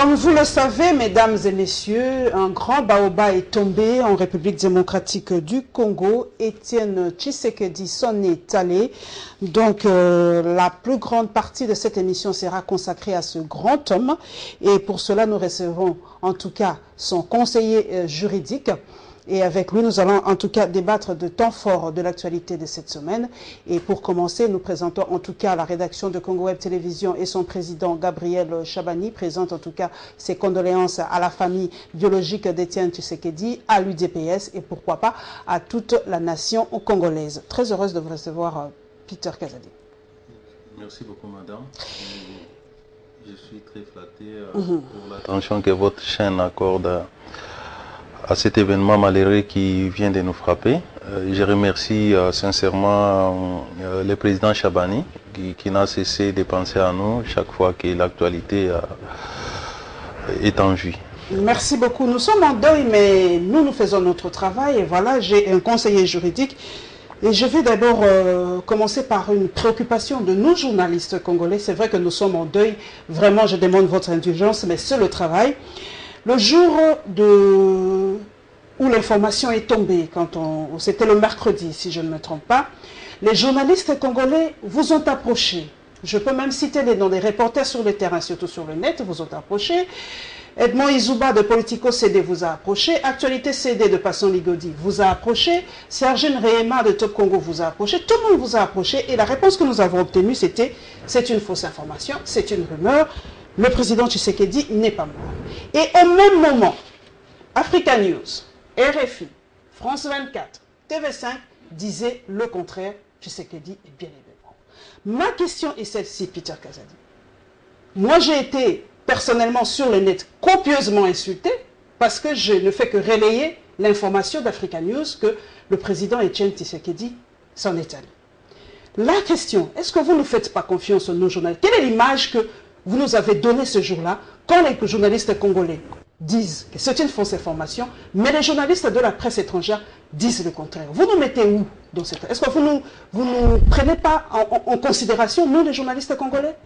Comme vous le savez, mesdames et messieurs, un grand baobab est tombé en République démocratique du Congo. Étienne Tshisekedi s'en est allé. Donc, la plus grande partie de cette émission sera consacrée à ce grand homme. Et pour cela, nous recevrons en tout cas son conseiller juridique. Et avec lui, nous allons en tout cas débattre de temps forts de l'actualité de cette semaine. Et pour commencer, nous présentons en tout cas la rédaction de Congo Web Télévision et son président Gabriel Chabani présente en tout cas ses condoléances à la famille biologique d'Étienne Tshisekedi, à l'UDPS et pourquoi pas à toute la nation congolaise. Très heureuse de vous recevoir, Peter Kazadi. Merci beaucoup, madame. Je suis très flatté pour l'attention que votre chaîne accorde à cet événement malheureux qui vient de nous frapper. Je remercie sincèrement le président Chabani qui n'a cessé de penser à nous chaque fois que l'actualité est en vue. Merci beaucoup. Nous sommes en deuil, mais nous faisons notre travail. Et voilà, j'ai un conseiller juridique. Et je vais d'abord commencer par une préoccupation de nous, journalistes congolais. C'est vrai que nous sommes en deuil. Vraiment, je demande votre indulgence, mais c'est le travail. Le jour où l'information est tombée, c'était le mercredi, si je ne me trompe pas, les journalistes congolais vous ont approché. Je peux même citer les noms des reporters sur le terrain, surtout sur le net, vous ont approché. Edmond Izouba de Politico CD vous a approché. Actualité CD de Passon Ligodi vous a approché. Sergine Rehema de Top Congo vous a approché. Tout le monde vous a approché. Et la réponse que nous avons obtenue, c'était « c'est une fausse information, c'est une rumeur ». Le président Tshisekedi n'est pas mort. Et au même moment, Africa News, RFI, France 24, TV5 disaient le contraire. Tshisekedi est bien et bien mort. Ma question est celle-ci, Peter Kazadi. Moi, j'ai été personnellement sur le net copieusement insulté parce que je ne fais que relayer l'information d'Africa News que le président Étienne Tshisekedi s'en est allé. La question, est-ce que vous ne faites pas confiance aux non-journalistes? Quelle est l'image que vous nous avez donnée ce jour-là quand les journalistes congolais disent que c'est une fausse information, mais les journalistes de la presse étrangère disent le contraire? Vous nous mettez où dans cette... Est-ce que vous nous prenez pas en considération, nous, les journalistes congolais?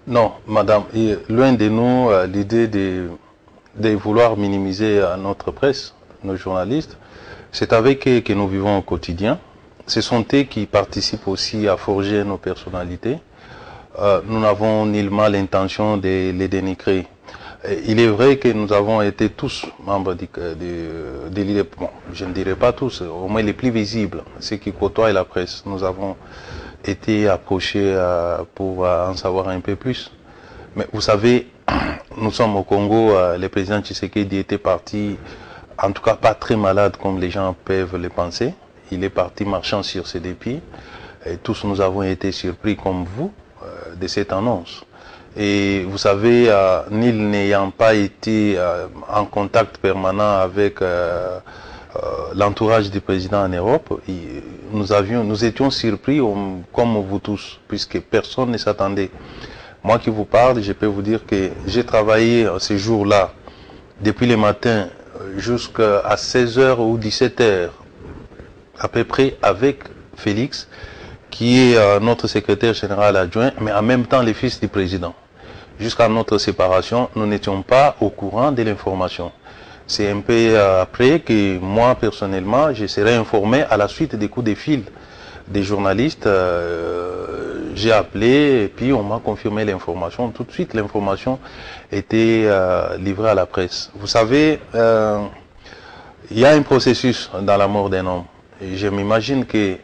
Non, madame. Et loin de nous, l'idée de vouloir minimiser notre presse, nos journalistes, c'est avec eux que nous vivons au quotidien. Ce sont eux qui participent aussi à forger nos personnalités. Nous n'avons nullement l'intention de les dénigrer. Il est vrai que nous avons été tous membres de l'idée, bon, je ne dirais pas tous, au moins les plus visibles, ceux qui côtoient la presse. Nous avons été approchés pour en savoir un peu plus. Mais vous savez, nous sommes au Congo, le président Tshisekedi était parti, en tout cas pas très malade comme les gens peuvent le penser. Il est parti marchant sur ses deux pieds. Et tous nous avons été surpris comme vous de cette annonce. Et vous savez, nul n'ayant pas été en contact permanent avec l'entourage du président en Europe, nous étions surpris comme vous tous, puisque personne ne s'attendait. Moi qui vous parle, je peux vous dire que j'ai travaillé ce jour-là, depuis le matin jusqu'à 16h ou 17h, à peu près avec Félix, qui est notre secrétaire général adjoint, mais en même temps le fils du président. Jusqu'à notre séparation, nous n'étions pas au courant de l'information. C'est un peu après que moi, personnellement, je serai informé à la suite des coups de fil des journalistes. J'ai appelé et puis on m'a confirmé l'information. Tout de suite, l'information était livrée à la presse. Vous savez, il y a un processus dans la mort d'un homme. Et je m'imagine que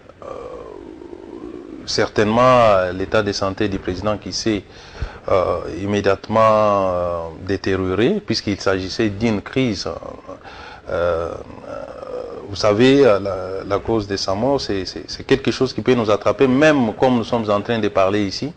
certainement l'état de santé du président qui s'est immédiatement détérioré, puisqu'il s'agissait d'une crise. Vous savez, la cause de sa mort, c'est quelque chose qui peut nous attraper, même comme nous sommes en train de parler ici.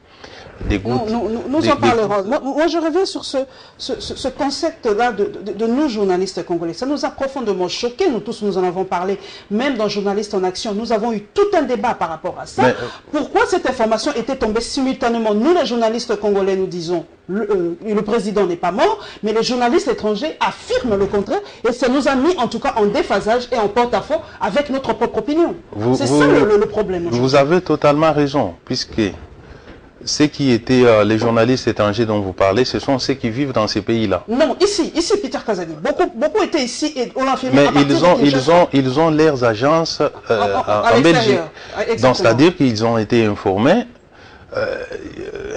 Des gouttes, nous en parlerons. Moi, je reviens sur ce concept-là de nous, journalistes congolais. Ça nous a profondément choqués. Nous tous, nous en avons parlé. Même dans Journalistes en Action, nous avons eu tout un débat par rapport à ça. Mais, pourquoi cette information était tombée simultanément? Nous, les journalistes congolais, nous disons le président n'est pas mort, mais les journalistes étrangers affirment le contraire. Et ça nous a mis, en tout cas, en déphasage et en porte-à-faux avec notre propre opinion. C'est ça le problème. Vous avez totalement raison, puisque ceux qui étaient les journalistes étrangers dont vous parlez, ce sont ceux qui vivent dans ces pays-là. Non, ici Peter Kazadi. Beaucoup étaient ici et on l'a fait. Mais ils ont leurs agences en Belgique. Donc c'est-à-dire qu'ils ont été informés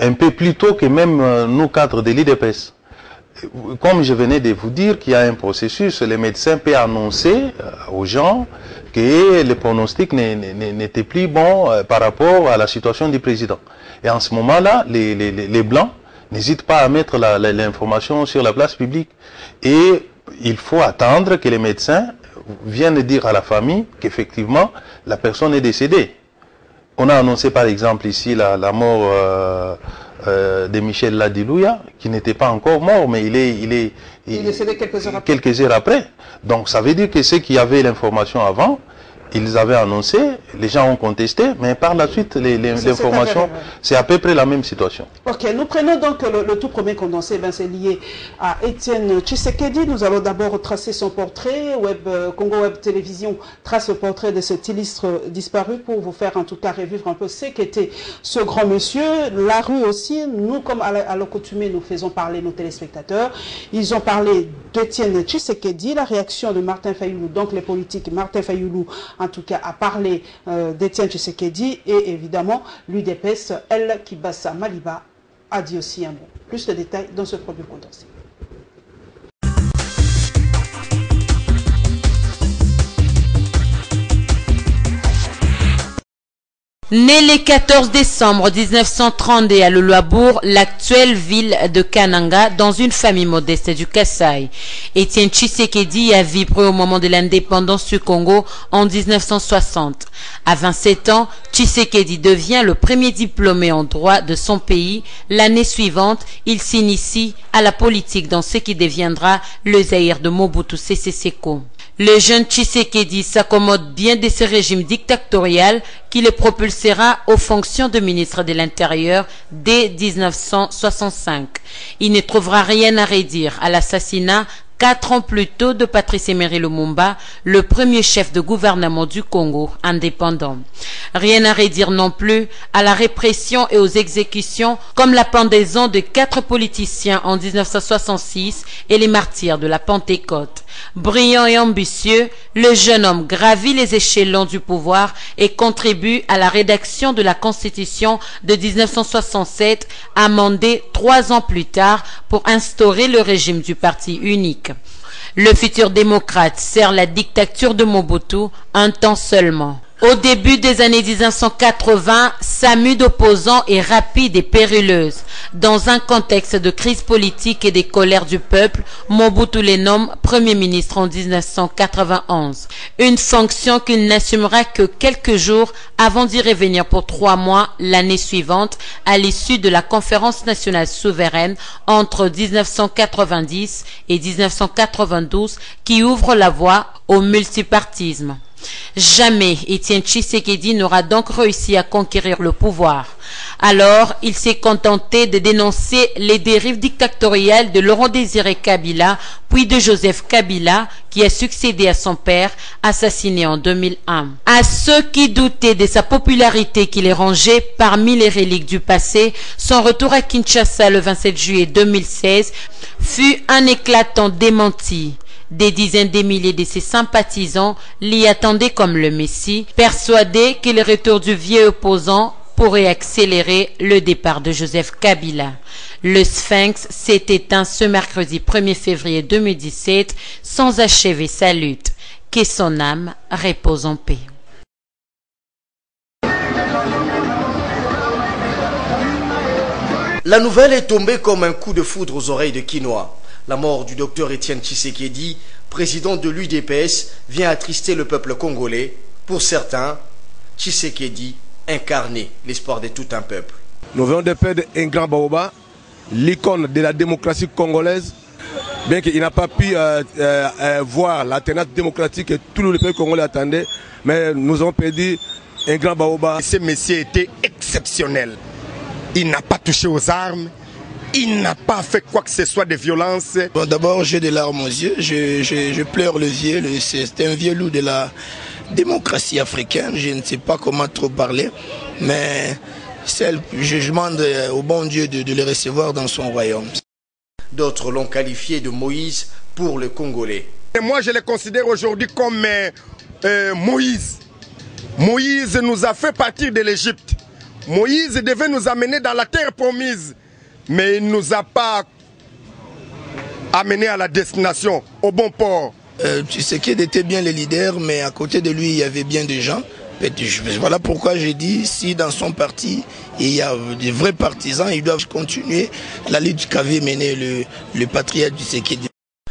un peu plus tôt que même nous cadres de l'IDPS. Comme je venais de vous dire qu'il y a un processus, les médecins peuvent annoncer aux gens que le pronostic n'était plus bon par rapport à la situation du président. Et en ce moment-là, les Blancs n'hésitent pas à mettre l'information sur la place publique. Et il faut attendre que les médecins viennent dire à la famille qu'effectivement, la personne est décédée. On a annoncé par exemple ici la mort de Michel Ladilouya, qui n'était pas encore mort, mais il est décédé quelques heures après. Donc ça veut dire que ceux qui avaient l'information avant, ils avaient annoncé, les gens ont contesté, mais par la suite, l'information, c'est à peu près la même situation. Ok, nous prenons donc le tout premier condensé, c'est lié à Étienne Tshisekedi. Nous allons d'abord tracer son portrait. Congo Web Télévision trace le portrait de cet illustre disparu pour vous faire en tout cas revivre un peu ce qu'était ce grand monsieur. La rue aussi, nous comme à l'accoutumée, nous faisons parler nos téléspectateurs. Ils ont parlé d'Étienne Tshisekedi, la réaction de Martin Fayoulou, donc les politiques. Martin Fayoulou en tout cas, a parlé d'Étienne Tshisekedi et évidemment, l'UDPS, El Kibassa Maliba, a dit aussi un mot. Plus de détails dans ce produit condensé. Né le 14 décembre 1932 à Luluabour, l'actuelle ville de Kananga, dans une famille modeste du Kasaï, Étienne Tshisekedi a vibré au moment de l'indépendance du Congo en 1960. À 27 ans, Tshisekedi devient le premier diplômé en droit de son pays. L'année suivante, il s'initie à la politique dans ce qui deviendra le Zaïre de Mobutu Sese Seko. Le jeune Tshisekedi s'accommode bien de ce régime dictatorial qui le propulsera aux fonctions de ministre de l'Intérieur dès 1965. Il ne trouvera rien à redire à l'assassinat 4 ans plus tôt de Patrice Emery Lumumba, le premier chef de gouvernement du Congo indépendant. Rien à redire non plus à la répression et aux exécutions comme la pendaison de 4 politiciens en 1966 et les martyrs de la Pentecôte. Brillant et ambitieux, le jeune homme gravit les échelons du pouvoir et contribue à la rédaction de la Constitution de 1967, amendée 3 ans plus tard pour instaurer le régime du parti unique. Le futur démocrate sert la dictature de Mobutu un temps seulement. Au début des années 1980, sa mue d'opposants est rapide et périlleuse. Dans un contexte de crise politique et des colères du peuple, Mobutu les nomme Premier ministre en 1991. Une fonction qu'il n'assumera que quelques jours avant d'y revenir pour 3 mois l'année suivante, à l'issue de la conférence nationale souveraine entre 1990 et 1992 qui ouvre la voie au multipartisme. Jamais Étienne Tshisekedi n'aura donc réussi à conquérir le pouvoir. Alors, il s'est contenté de dénoncer les dérives dictatoriales de Laurent Désiré Kabila, puis de Joseph Kabila, qui a succédé à son père, assassiné en 2001. À ceux qui doutaient de sa popularité qu'il est rangé parmi les reliques du passé, son retour à Kinshasa le 27 juillet 2016 fut un éclatant démenti. Des dizaines de milliers de ses sympathisants l'y attendaient comme le Messie, persuadés que le retour du vieux opposant pourrait accélérer le départ de Joseph Kabila. Le Sphinx s'est éteint ce mercredi 1er février 2017 sans achever sa lutte. Que son âme repose en paix. La nouvelle est tombée comme un coup de foudre aux oreilles de Kinoa. La mort du docteur Étienne Tshisekedi, président de l'UDPS, vient attrister le peuple congolais. Pour certains, Tshisekedi incarnait l'espoir de tout un peuple. Nous venons de perdre un grand baoba, l'icône de la démocratie congolaise, bien qu'il n'a pas pu voir l'alternance démocratique que tout le peuple congolais attendait, mais nous avons perdu un grand baoba. Ce monsieur était exceptionnel. Il n'a pas touché aux armes. Il n'a pas fait quoi que ce soit de violence. Bon, d'abord, j'ai des larmes aux yeux. Je pleure le vieux. C'est un vieux loup de la démocratie africaine. Je ne sais pas comment trop parler. Mais Je demande au bon Dieu de le recevoir dans son royaume. D'autres l'ont qualifié de Moïse pour le Congolais. Et moi, je le considère aujourd'hui comme Moïse. Moïse nous a fait partir de l'Égypte. Moïse devait nous amener dans la terre promise, mais il ne nous a pas amenés à la destination, au bon port. Tshisekedi était bien le leader, mais à côté de lui, il y avait bien des gens. Voilà pourquoi j'ai dit, si dans son parti, il y a des vrais partisans, ils doivent continuer la lutte qu'avait menée le patriote Tshisekedi.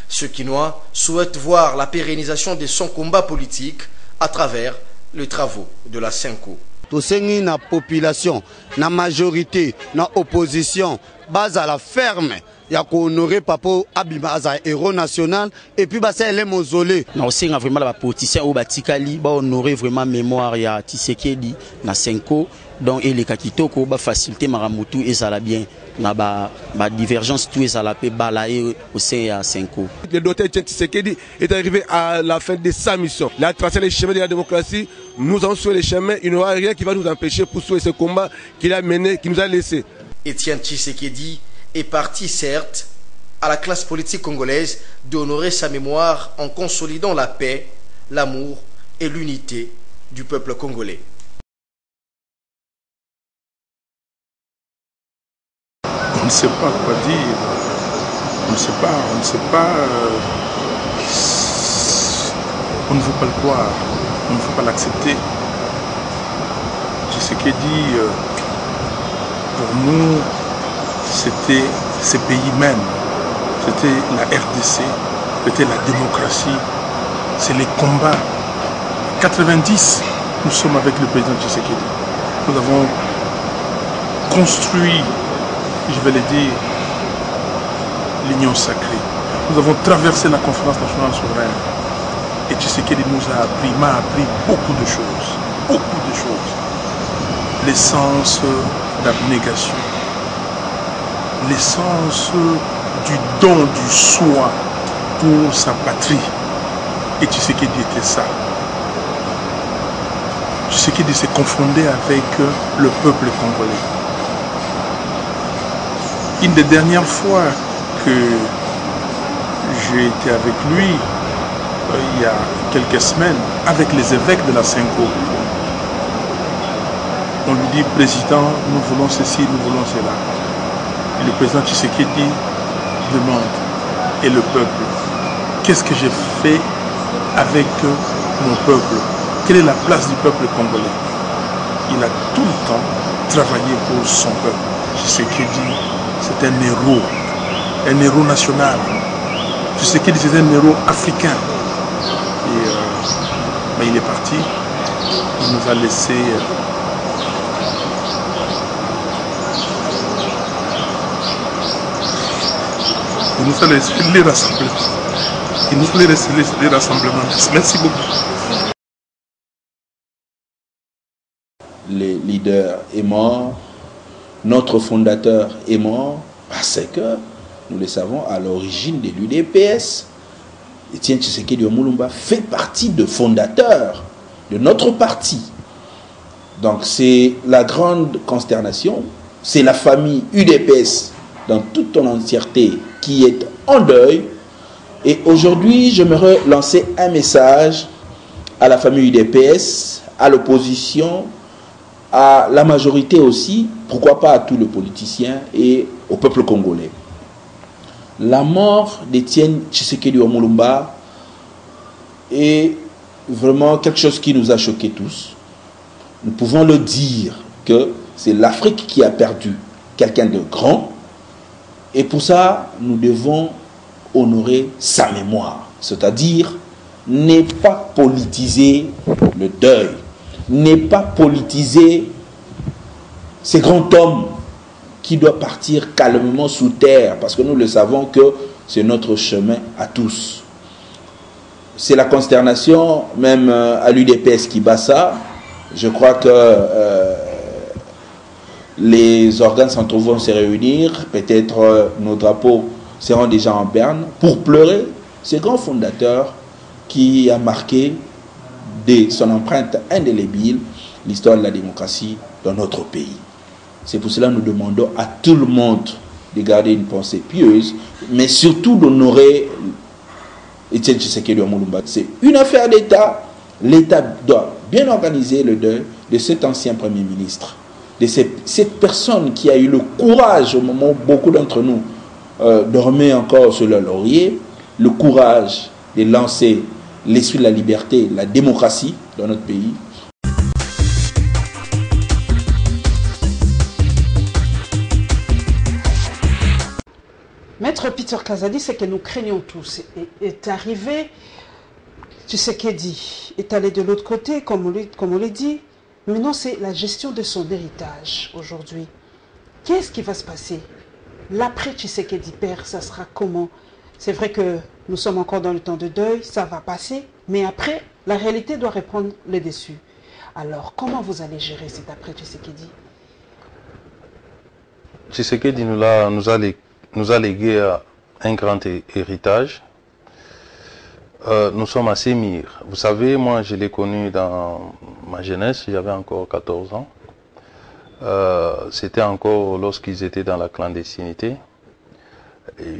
Ce Kinois souhaite voir la pérennisation de son combat politique à travers les travaux de la Senko. Tosengi na population, na majorité, na opposition, base à la ferme. Il y a honoré Papo Abima as un héros national et puis c'est les mausolées. Non, c'est vraiment la politicien au Batikali, ba honorer vraiment mémoire ya Tshisekedi na Senko, donc et les Kakitoko ba faciliter Maramutu et ça la bien. Na ba divergence tout et ça la peut balayer au sein à Senko. Le docteur Tshisekedi est arrivé à la fin de sa mission. Il a tracé les chemins de la démocratie. Nous avons suivi les chemins. Il n'y aura rien qui va nous empêcher pour sauver ce combat qu'il a mené, qu'il nous a laissé. Etienne Tshisekedi est parti, certes, à la classe politique congolaise d'honorer sa mémoire en consolidant la paix, l'amour et l'unité du peuple congolais. On ne sait pas quoi dire, on ne sait pas, on ne veut pas le croire, on ne veut pas l'accepter. Tshisekedi, pour nous, c'était ces pays même, c'était la RDC, c'était la démocratie, c'est les combats. 90, nous sommes avec le président Tshisekedi. Nous avons construit, je vais le dire, l'union sacrée. Nous avons traversé la conférence nationale souveraine. Et Tshisekedi m'a appris beaucoup de choses. L'essence d'abnégation, l'essence du don du soi pour sa patrie. Et Tshisekedi était ça. Tshisekedi s'est confondé avec le peuple congolais. Une des dernières fois que j'ai été avec lui, il y a quelques semaines, avec les évêques de la Senko, on lui dit, président, nous voulons ceci, nous voulons cela. Et le président Tshisekedi demande, et le peuple, qu'est-ce que j'ai fait avec mon peuple? Quelle est la place du peuple congolais? Il a tout le temps travaillé pour son peuple. Tshisekedi, c'est un héros national. Tshisekedi, c'est un héros africain. Et, mais il est parti, il nous a laissé... il nous a laissé les rassemblements. Il nous a laissé les rassemblements. Merci beaucoup. Le leader est mort, notre fondateur est mort, parce que, nous le savons, à l'origine de l'UDPS, Etienne Tshisekedi Omulumba fait partie de fondateurs de notre parti. Donc c'est la grande consternation, c'est la famille UDPS dans toute son entièreté qui est en deuil. Et aujourd'hui, j'aimerais lancer un message à la famille UDPS, à l'opposition, à la majorité aussi, pourquoi pas à tous les politiciens et au peuple congolais. La mort d'Etienne Tshisekedi Omulumba est vraiment quelque chose qui nous a choqués tous. Nous pouvons le dire que c'est l'Afrique qui a perdu quelqu'un de grand. Et pour ça, nous devons honorer sa mémoire. C'est-à-dire, ne pas politiser le deuil. Ne pas politiser ces grands hommes qui doivent partir calmement sous terre, parce que nous le savons que c'est notre chemin à tous. C'est la consternation, même à l'UDPS qui bat ça. Je crois que les organes centraux vont se réunir, peut-être nos drapeaux seront déjà en berne, pour pleurer ce grand fondateur qui a marqué de son empreinte indélébile l'histoire de la démocratie dans notre pays. C'est pour cela que nous demandons à tout le monde de garder une pensée pieuse, mais surtout d'honorer Etienne Tshisekedi Lumumba. C'est une affaire d'État. L'État doit bien organiser le deuil de cet ancien Premier ministre, de cette personne qui a eu le courage, au moment où beaucoup d'entre nous dormaient encore sur leur laurier, le courage de lancer l'esprit de la liberté, la démocratie dans notre pays. Maître Peter Kazadi, c'est que nous craignons tous. Est arrivé, Tshisekedi est allé de l'autre côté, comme on l'a dit. Maintenant, c'est la gestion de son héritage aujourd'hui. Qu'est-ce qui va se passer? L'après Tshisekedi père, ça sera comment? C'est vrai que nous sommes encore dans le temps de deuil, ça va passer, mais après, la réalité doit reprendre le dessus. Alors, comment vous allez gérer cet après Tshisekedi? Tshisekedi nous a légué un grand héritage. Nous sommes assez mûrs. Vous savez, moi, je l'ai connu dans ma jeunesse, j'avais encore 14 ans. C'était encore lorsqu'ils étaient dans la clandestinité.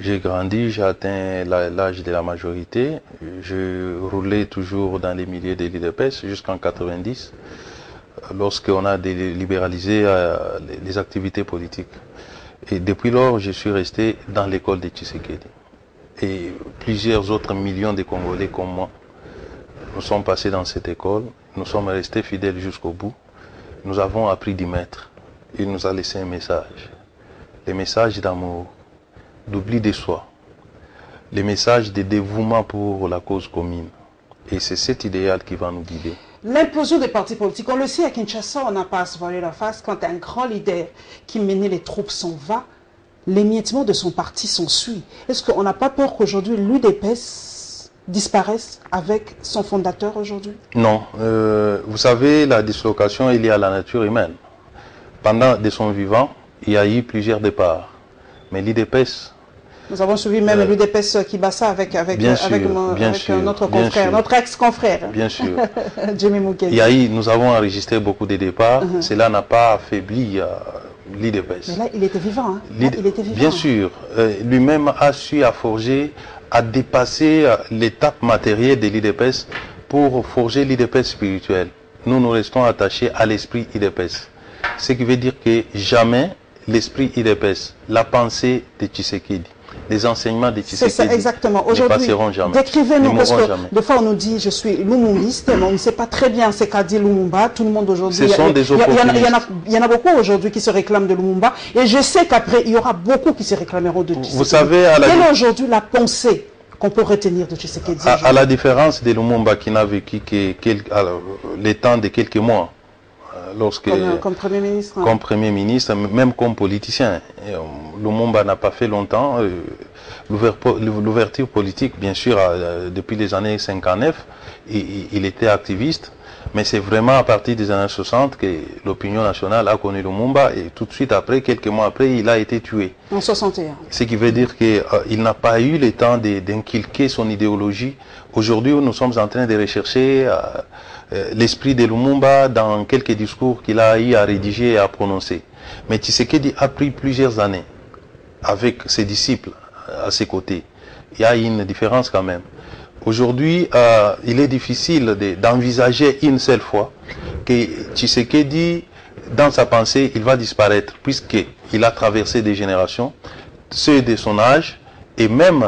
J'ai grandi, j'ai atteint l'âge de la majorité. Je roulais toujours dans les milieux de l'UDPS jusqu'en 90, lorsqu'on a libéralisé les activités politiques. Et depuis lors, je suis resté dans l'école de Tshisekedi. Et plusieurs autres millions de Congolais comme moi, nous sommes passés dans cette école, nous sommes restés fidèles jusqu'au bout. Nous avons appris du maître. Il nous a laissé un message. Le message d'amour, d'oubli de soi. Le message de dévouement pour la cause commune. Et c'est cet idéal qui va nous guider. L'implosion des partis politiques, on le sait à Kinshasa, on n'a pas à se voiler la face. Quand un grand leader qui menait les troupes s'en va, l'émiettement de son parti s'ensuit. Est-ce qu'on n'a pas peur qu'aujourd'hui l'UDPS disparaisse avec son fondateur aujourd'hui? Non. Vous savez, la dislocation est liée à la nature humaine. Pendant de son vivant, il y a eu plusieurs départs. Mais l'UDPS... Nous avons suivi même l'UDPS Kibasa avec notre confrère, notre ex-confrère. Bien sûr. Jimmy Mukendi. Nous avons enregistré beaucoup de départs. Cela n'a pas affaibli l'UDPS. Mais là, il était vivant. Hein? Là, il était vivant. Bien sûr. Lui-même a su forger, à dépasser l'étape matérielle de l'UDPS pour forger l'UDPS spirituel. Nous restons attachés à l'esprit UDPS. Ce qui veut dire que jamais l'esprit UDPS, la pensée de Tshisekedi, les enseignements de Tshisekedi, c'est ça, exactement. Aujourd'hui, décrivez-nous, parce que des fois on nous dit je suis lumumbiste, mais on ne sait pas très bien ce qu'a dit Lumumba. Tout le monde aujourd'hui, il y en a beaucoup aujourd'hui qui se réclament de Lumumba, et je sais qu'après il y aura beaucoup qui se réclameront de Tshisekedi. Vous savez, quelle est aujourd'hui la pensée qu'on peut retenir de Tshisekedi? À la différence de Lumumba qui n'a vécu que les temps de quelques mois, comme Premier ministre. Comme Premier ministre, même comme politicien. Lumumba n'a pas fait longtemps. L'ouverture politique, bien sûr, depuis les années 59, il était activiste. Mais c'est vraiment à partir des années 60 que l'opinion nationale a connu Lumumba. Et tout de suite après, quelques mois après, il a été tué. En 61. Ce qui veut dire qu'il n'a pas eu le temps d'inculquer son idéologie. Aujourd'hui, nous sommes en train de rechercher l'esprit de Lumumba dans quelques discours qu'il a eu à rédiger et à prononcer. Mais Tshisekedi a pris plusieurs années avec ses disciples à ses côtés. Il y a une différence quand même. Aujourd'hui, il est difficile d'envisager une seule fois que Tshisekedi, dans sa pensée, il va disparaître, puisqu'il a traversé des générations, ceux de son âge, et même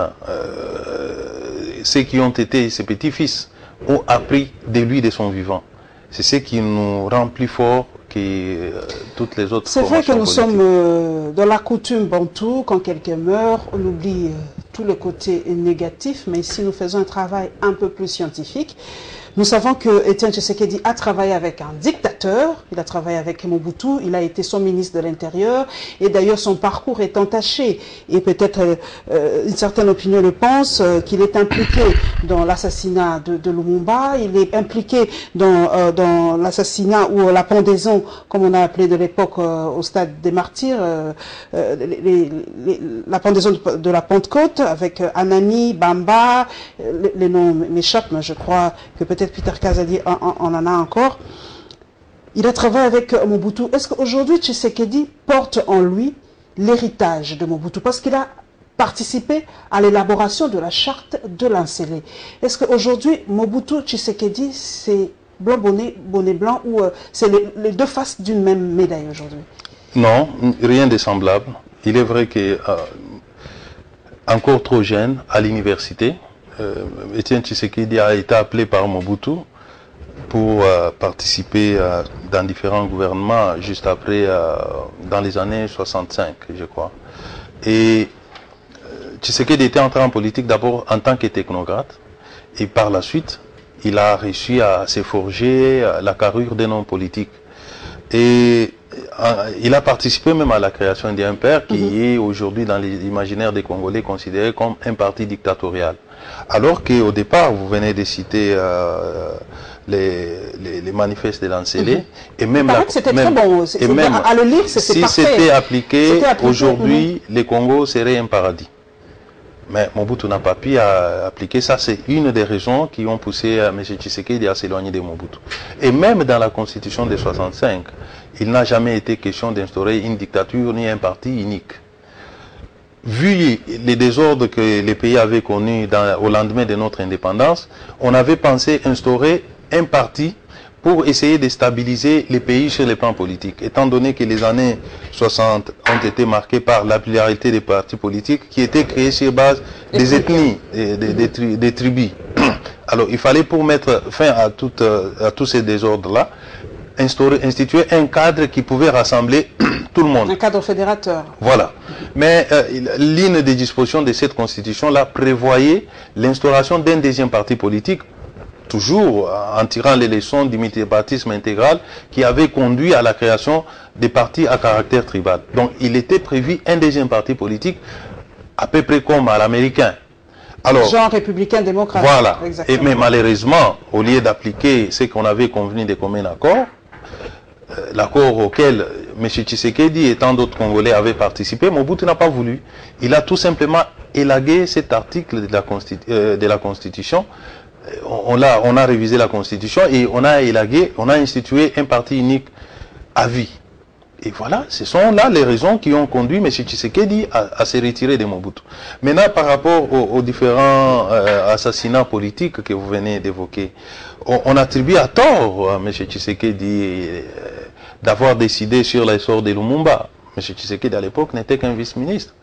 ceux qui ont été ses petits-fils, ont appris de lui, de son vivant. C'est ce qui nous rend plus forts que toutes les autres. C'est vrai que nous sommes dans la coutume bantou, quand quelqu'un meurt, on oublie tout le côté négatif, mais ici nous faisons un travail un peu plus scientifique. Nous savons que Etienne Tshisekedi a travaillé avec un dictateur, il a travaillé avec Mobutu, il a été son ministre de l'Intérieur, et d'ailleurs son parcours est entaché. Et peut-être une certaine opinion le pense, qu'il est impliqué dans l'assassinat de Lumumba, il est impliqué dans l'assassinat ou la pendaison, comme on a appelé de l'époque au stade des martyrs, la pendaison de la Pentecôte avec Anani, Bamba, les noms m'échappent, mais je crois que peut-être Peter Kazadi en a encore. Il a travaillé avec Mobutu. Est-ce qu'aujourd'hui, Tshisekedi porte en lui l'héritage de Mobutu? Parce qu'il a participé à l'élaboration de la charte de l'Ancélé. Est-ce qu'aujourd'hui, Mobutu Tshisekedi, c'est blanc bonnet, bonnet blanc, ou c'est les deux faces d'une même médaille aujourd'hui? Non, rien de semblable. Il est vrai que encore trop jeune à l'université, Etienne Tshisekedi a été appelé par Mobutu pour participer dans différents gouvernements juste après, dans les années 65, je crois. Et Tshisekedi était entré en politique d'abord en tant que technocrate, et par la suite, il a réussi à se forger la carrure d'un homme politique. Et il a participé même à la création d'un père qui est aujourd'hui dans l'imaginaire des Congolais considéré comme un parti dictatorial. Alors qu'au départ, vous venez de citer les manifestes de l'Ancélé, et même c'était très bon. Et même à le lire, c'était si c'était appliqué, aujourd'hui, le Congo serait un paradis. Mais Mobutu n'a pas pu appliquer ça. C'est une des raisons qui ont poussé M. Tshisekedi à s'éloigner de Mobutu. Et même dans la constitution de 65, il n'a jamais été question d'instaurer une dictature ni un parti unique. Vu les désordres que les pays avaient connus au lendemain de notre indépendance, on avait pensé instaurer un parti pour essayer de stabiliser les pays sur le plan politique. Étant donné que les années 60 ont été marquées par la pluralité des partis politiques qui étaient créés sur base des ethnies, des tribus. Alors il fallait, pour mettre fin à tous ces désordres-là, instituer un cadre qui pouvait rassembler tout le monde. Un cadre fédérateur. Voilà. Mais l'une des dispositions de cette constitution-là prévoyait l'instauration d'un deuxième parti politique, toujours en tirant les leçons du multipartisme intégral qui avait conduit à la création des partis à caractère tribal. Donc il était prévu un deuxième parti politique à peu près comme à l'américain. Alors, genre républicain démocrate. Voilà. Exactement. Mais malheureusement, au lieu d'appliquer ce qu'on avait convenu de commun accord, l'accord auquel M. Tshisekedi et tant d'autres Congolais avaient participé, Mobutu n'a pas voulu. Il a tout simplement élagué cet article de la Constitution. On a révisé la Constitution et on a élagué, on a institué un parti unique à vie. Et voilà, ce sont là les raisons qui ont conduit M. Tshisekedi à se retirer de Mobutu. Maintenant, par rapport aux différents assassinats politiques que vous venez d'évoquer, on attribue à tort à M. Tshisekedi d'avoir décidé sur l'essor de Lumumba. M. Tshisekedi à l'époque n'était qu'un vice-ministre.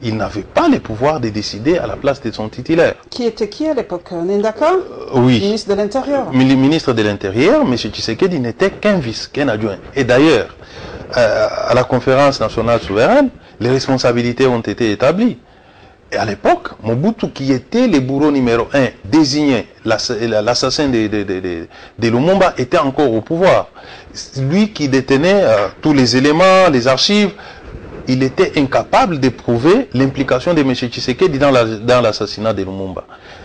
Il n'avait pas le pouvoir de décider à la place de son titulaire. Qui était qui à l'époque? Ndaka? Oui. Ministre de l'Intérieur. Ministre de l'Intérieur, M. Tshisekedi n'était qu'un vice, qu'un adjoint. Et d'ailleurs, à la conférence nationale souveraine, les responsabilités ont été établies. Et à l'époque, Mobutu, qui était le bourreau numéro 1, désigné l'assassin de Lumumba, était encore au pouvoir. Lui qui détenait tous les éléments, les archives, il était incapable de prouver l'implication de M. Tshisekedi dans l'assassinat de Lumumba.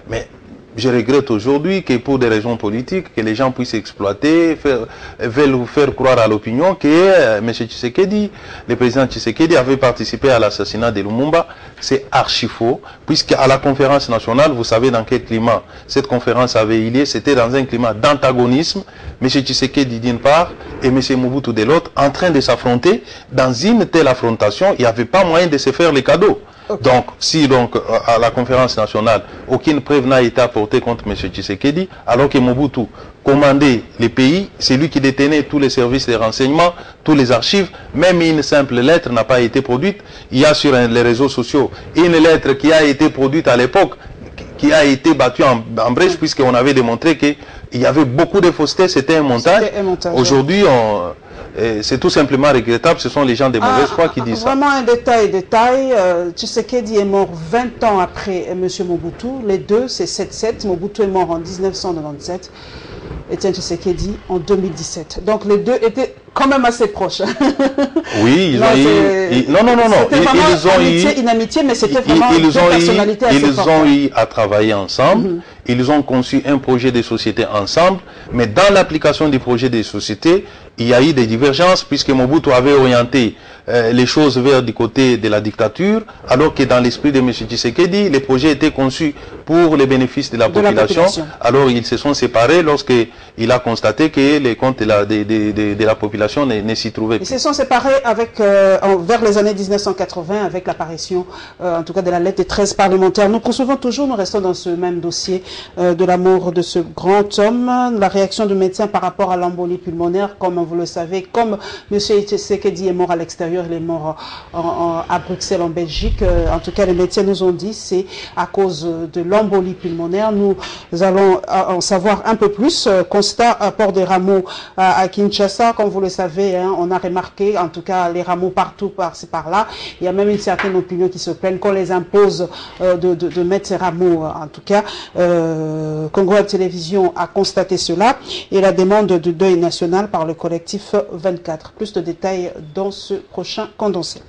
Mais je regrette aujourd'hui que pour des raisons politiques, que les gens puissent exploiter, veulent faire croire à l'opinion que M. Tshisekedi, le président Tshisekedi avait participé à l'assassinat de Lumumba. C'est archi faux, puisque à la conférence nationale, vous savez dans quel climat cette conférence avait eu lieu, c'était dans un climat d'antagonisme, M. Tshisekedi d'une part et M. Mobutu de l'autre, en train de s'affronter. Dans une telle affrontation, il n'y avait pas moyen de se faire les cadeaux. Okay. Donc, si à la conférence nationale, aucune preuve n'a été apportée contre M. Tshisekedi, alors que Mobutu commandait les pays, c'est lui qui détenait tous les services de renseignement, tous les archives, même une simple lettre n'a pas été produite. Il y a sur les réseaux sociaux une lettre qui a été produite à l'époque, qui a été battue en brèche, puisqu'on avait démontré qu'il y avait beaucoup de fausseté, c'était un montage. Aujourd'hui, c'est tout simplement regrettable, ce sont les gens de mauvaise foi qui disent vraiment ça. Vraiment un détail. Tshisekedi est mort 20 ans après M. Mobutu. Les deux, c'est 7-7. Mobutu est mort en 1997. Etienne Tshisekedi en 2017. Donc les deux étaient quand même assez proches. Oui, ils ont eu une amitié, mais c'était vraiment deux personnalités assez fortes. Ils ont eu à travailler ensemble ils ont conçu un projet de société ensemble, mais dans l'application du projet de société, il y a eu des divergences puisque Mobutu avait orienté les choses vers du côté de la dictature, alors que dans l'esprit de M. Tshisekedi, les projets étaient conçus pour les bénéfices de la population. Alors ils se sont séparés lorsqu'il a constaté que les comptes de la population ne s'y trouvaient plus. Ils se sont séparés vers les années 1980 avec l'apparition, en tout cas, de la lettre des 13 parlementaires. Nous poursuivons toujours, nous restons dans ce même dossier de la mort de ce grand homme. La réaction du médecin par rapport à l'embolie pulmonaire, comme vous le savez, comme M. Tshisekedi est mort à l'extérieur, il est mort à Bruxelles, en Belgique. En tout cas, les médecins nous ont dit c'est à cause de l'embolie pulmonaire. Nous allons en savoir un peu plus. Constat à Port des Rameaux à Kinshasa, comme vous le savez, hein, on a remarqué, en tout cas, les rameaux partout, par-ci, par-là. Il y a même une certaine opinion qui se plaignent qu'on les impose de mettre ces rameaux. En tout cas, Congo Web Télévision a constaté cela et la demande de deuil national par le collectif 24. Plus de détails dans ce prochain condensé.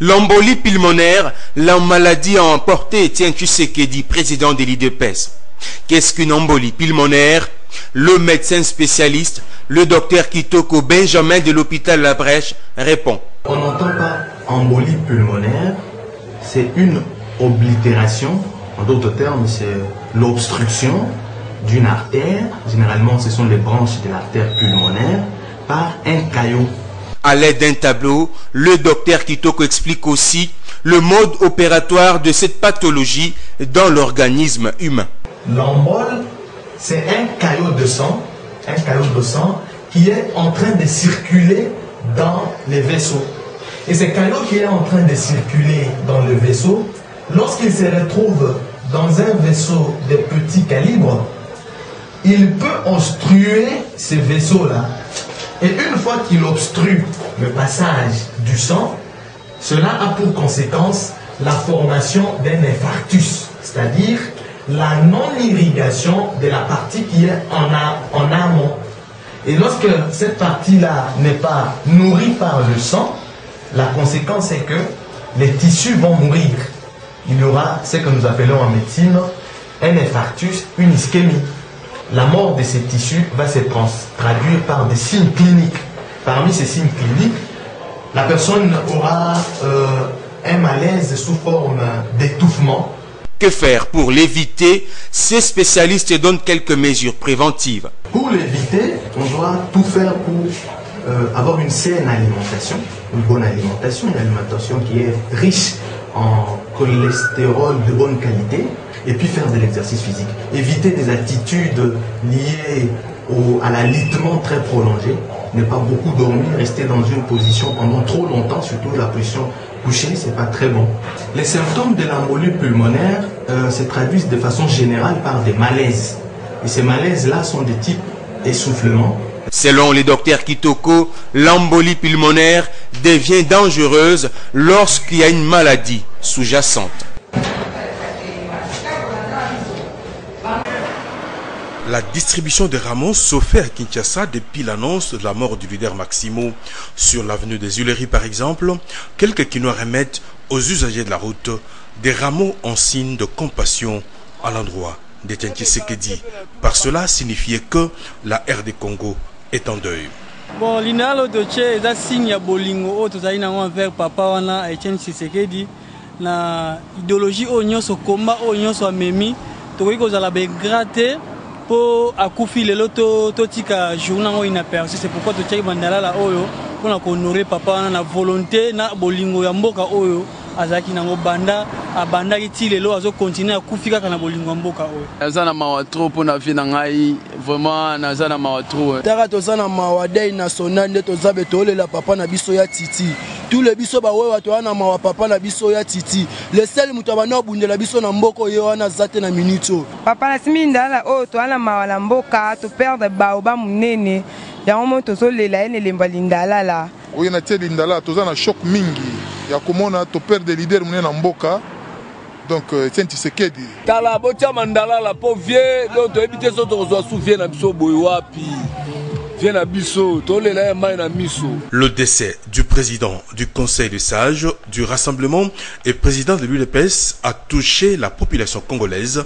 L'embolie pulmonaire, la maladie a emporté Etienne Tshisekedi, président de l'IDPS. Qu'est-ce qu'une embolie pulmonaire? Le médecin spécialiste, le docteur Kitoko Benjamin de l'hôpital La Brèche, répond. On n'entend pas embolie pulmonaire, c'est une oblitération, en d'autres termes, c'est l'obstruction d'une artère, généralement ce sont les branches de l'artère pulmonaire, par un caillot. À l'aide d'un tableau, le docteur Kitoko explique aussi le mode opératoire de cette pathologie dans l'organisme humain. L'embole, c'est un caillot de sang qui est en train de circuler dans les vaisseaux. Et ce caillot qui est en train de circuler dans le vaisseau, lorsqu'il se retrouve dans un vaisseau de petit calibre, il peut obstruer ce vaisseau-là. Et une fois qu'il obstrue le passage du sang, cela a pour conséquence la formation d'un infarctus, c'est-à-dire la non-irrigation de la partie qui est en amont. Et lorsque cette partie-là n'est pas nourrie par le sang, la conséquence est que les tissus vont mourir. Il y aura ce que nous appelons en médecine un infarctus, une ischémie. La mort de ces tissus va se traduire par des signes cliniques. Parmi ces signes cliniques, la personne aura un malaise sous forme d'étouffement. Que faire pour l'éviter? Ces spécialistes donnent quelques mesures préventives. Pour l'éviter, on doit tout faire pour avoir une saine alimentation, une bonne alimentation, une alimentation qui est riche en cholestérol de bonne qualité, et puis faire de l'exercice physique. Éviter des attitudes liées à l'alitement très prolongé, ne pas beaucoup dormir, rester dans une position pendant trop longtemps, surtout la position couchée, c'est pas très bon. Les symptômes de l'embolie pulmonaire se traduisent de façon générale par des malaises. Et ces malaises-là sont de type essoufflement. Selon le docteur Kitoko, l'embolie pulmonaire devient dangereuse lorsqu'il y a une maladie sous-jacente. La distribution de rameaux se fait à Kinshasa depuis l'annonce de la mort du leader Maximo. Sur l'avenue des Huileries par exemple, quelques Kinois remettent aux usagers de la route des rameaux en signe de compassion à l'endroit d'Etienne Tshisekedi. Par cela signifiait que la RD Congo est en deuil. Bon, l'inalo de Tché est un signe bolingo tozaina envers papa wana Etienne Tshisekedi na idéologie onyo so combat onyo so memi to ko za la be gratter pour akufi lelo totika journal o inaperçu. C'est pourquoi to Tché bandala la oyo pour honorer papa wana na volonté na bolingo ya mboka oyo azaki nango banda abanda iti lelo azo continuer akufika kana bolingo mboka oyo. Nazana mawa trop pour na vie na ngai vraiment nazana mawa trop. Taka tozana mawa dei national nde tozabe tolela papa na biso ya Titi. Tous les biso ba wewa to ana mawa papa na biso ya Titi. Le seul mutu abana obundela biso na mboko yo wana zate na minute. Papa na simindala o to ana mawa la mboka to perdre baoba munene. Ya omo to so lela ene lemba lindala la. Oyo na tie lindala tozana choc mingi. Ya komona to perdre leader munene na mboka. Donc Etienne Tshisekedi. Tala botia mandala la po vieux donc to ebite so to zo souviens na biso boy wapi. Le décès du président du Conseil des sages, du Rassemblement et président de l'UDPS a touché la population congolaise.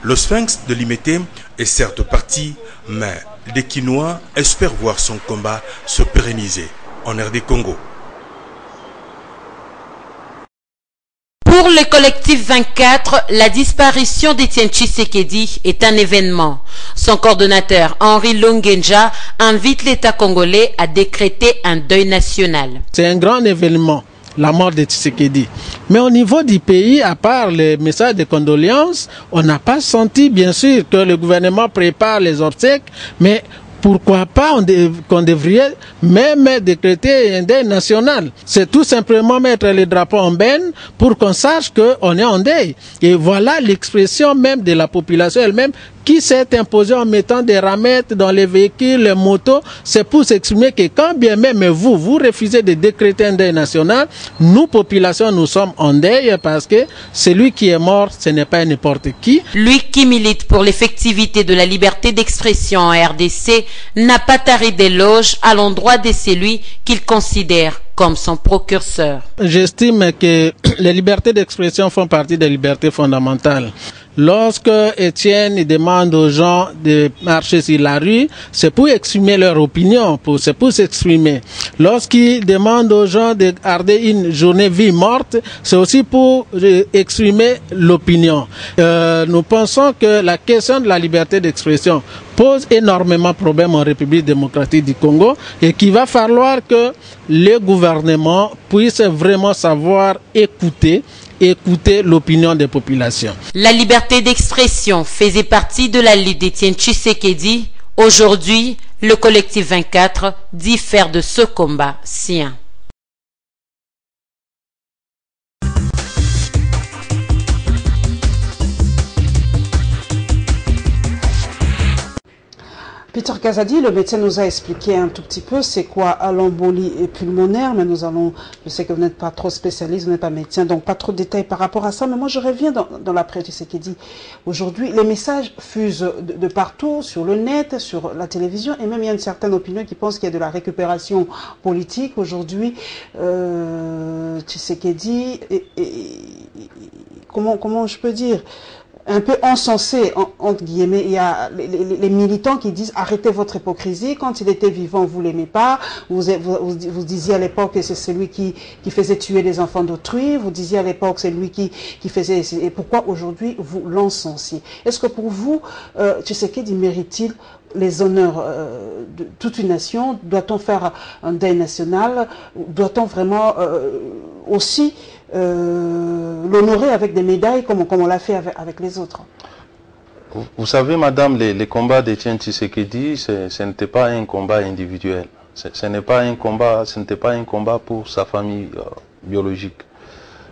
Le Sphinx de Limete est certes parti, mais les Quinois espèrent voir son combat se pérenniser en RD Congo. Pour le collectif 24, la disparition d'Étienne Tshisekedi est un événement. Son coordonnateur, Henri Longenja, invite l'État congolais à décréter un deuil national. C'est un grand événement, la mort de Tshisekedi. Mais au niveau du pays, à part les messages de condoléances, on n'a pas senti, bien sûr, que le gouvernement prépare les obsèques, mais pourquoi pas qu'on devrait même décréter un deuil national. C'est tout simplement mettre les drapeaux en benne pour qu'on sache qu'on est en deuil. Et voilà l'expression même de la population elle-même qui s'est imposée en mettant des ramettes dans les véhicules, les motos. C'est pour s'exprimer que quand bien même vous refusez de décréter un deuil national, nous, population, nous sommes en deuil parce que celui qui est mort, ce n'est pas n'importe qui. Lui qui milite pour l'effectivité de la liberté d'expression en RDC n'a pas tari d'éloges à l'endroit de celui qu'il considère comme son précurseur. J'estime que les libertés d'expression font partie des libertés fondamentales. Lorsque Étienne demande aux gens de marcher sur la rue, c'est pour exprimer leur opinion, c'est pour s'exprimer. Lorsqu'il demande aux gens de garder une journée vie morte, c'est aussi pour exprimer l'opinion. Nous pensons que la question de la liberté d'expression pose énormément de problèmes en République démocratique du Congo et qu'il va falloir que le gouvernement puisse vraiment savoir écouter l'opinion des populations. La liberté d'expression faisait partie de la lutte d'Étienne Tshisekedi. Aujourd'hui, le collectif 24 dit faire de ce combat sien. Peter Kazadi, le médecin nous a expliqué un tout petit peu c'est quoi l'embolie pulmonaire, mais je sais que vous n'êtes pas trop spécialiste, vous n'êtes pas médecin, donc pas trop de détails par rapport à ça, mais moi je reviens dans l'après Tshisekedi. Aujourd'hui, les messages fusent de partout, sur le net, sur la télévision, et même il y a une certaine opinion qui pense qu'il y a de la récupération politique. Aujourd'hui, Tshisekedi, comment je peux dire, un peu encensé, entre guillemets. Il y a les militants qui disent arrêtez votre hypocrisie. Quand il était vivant, vous l'aimez pas. Vous disiez à l'époque que c'est celui qui faisait tuer les enfants d'autrui. Vous disiez à l'époque c'est lui qui faisait. Et pourquoi aujourd'hui vous l'encensiez? Est-ce que pour vous, Tshisekedi mérite-t-il les honneurs de toute une nation? Doit-on faire un deuil national? Doit-on vraiment aussi l'honorer avec des médailles comme on l'a fait avec les autres? Vous savez, madame, les combats d'Étienne Tshisekedi, ce n'était pas un combat individuel. Ce n'était pas un combat pour sa famille biologique.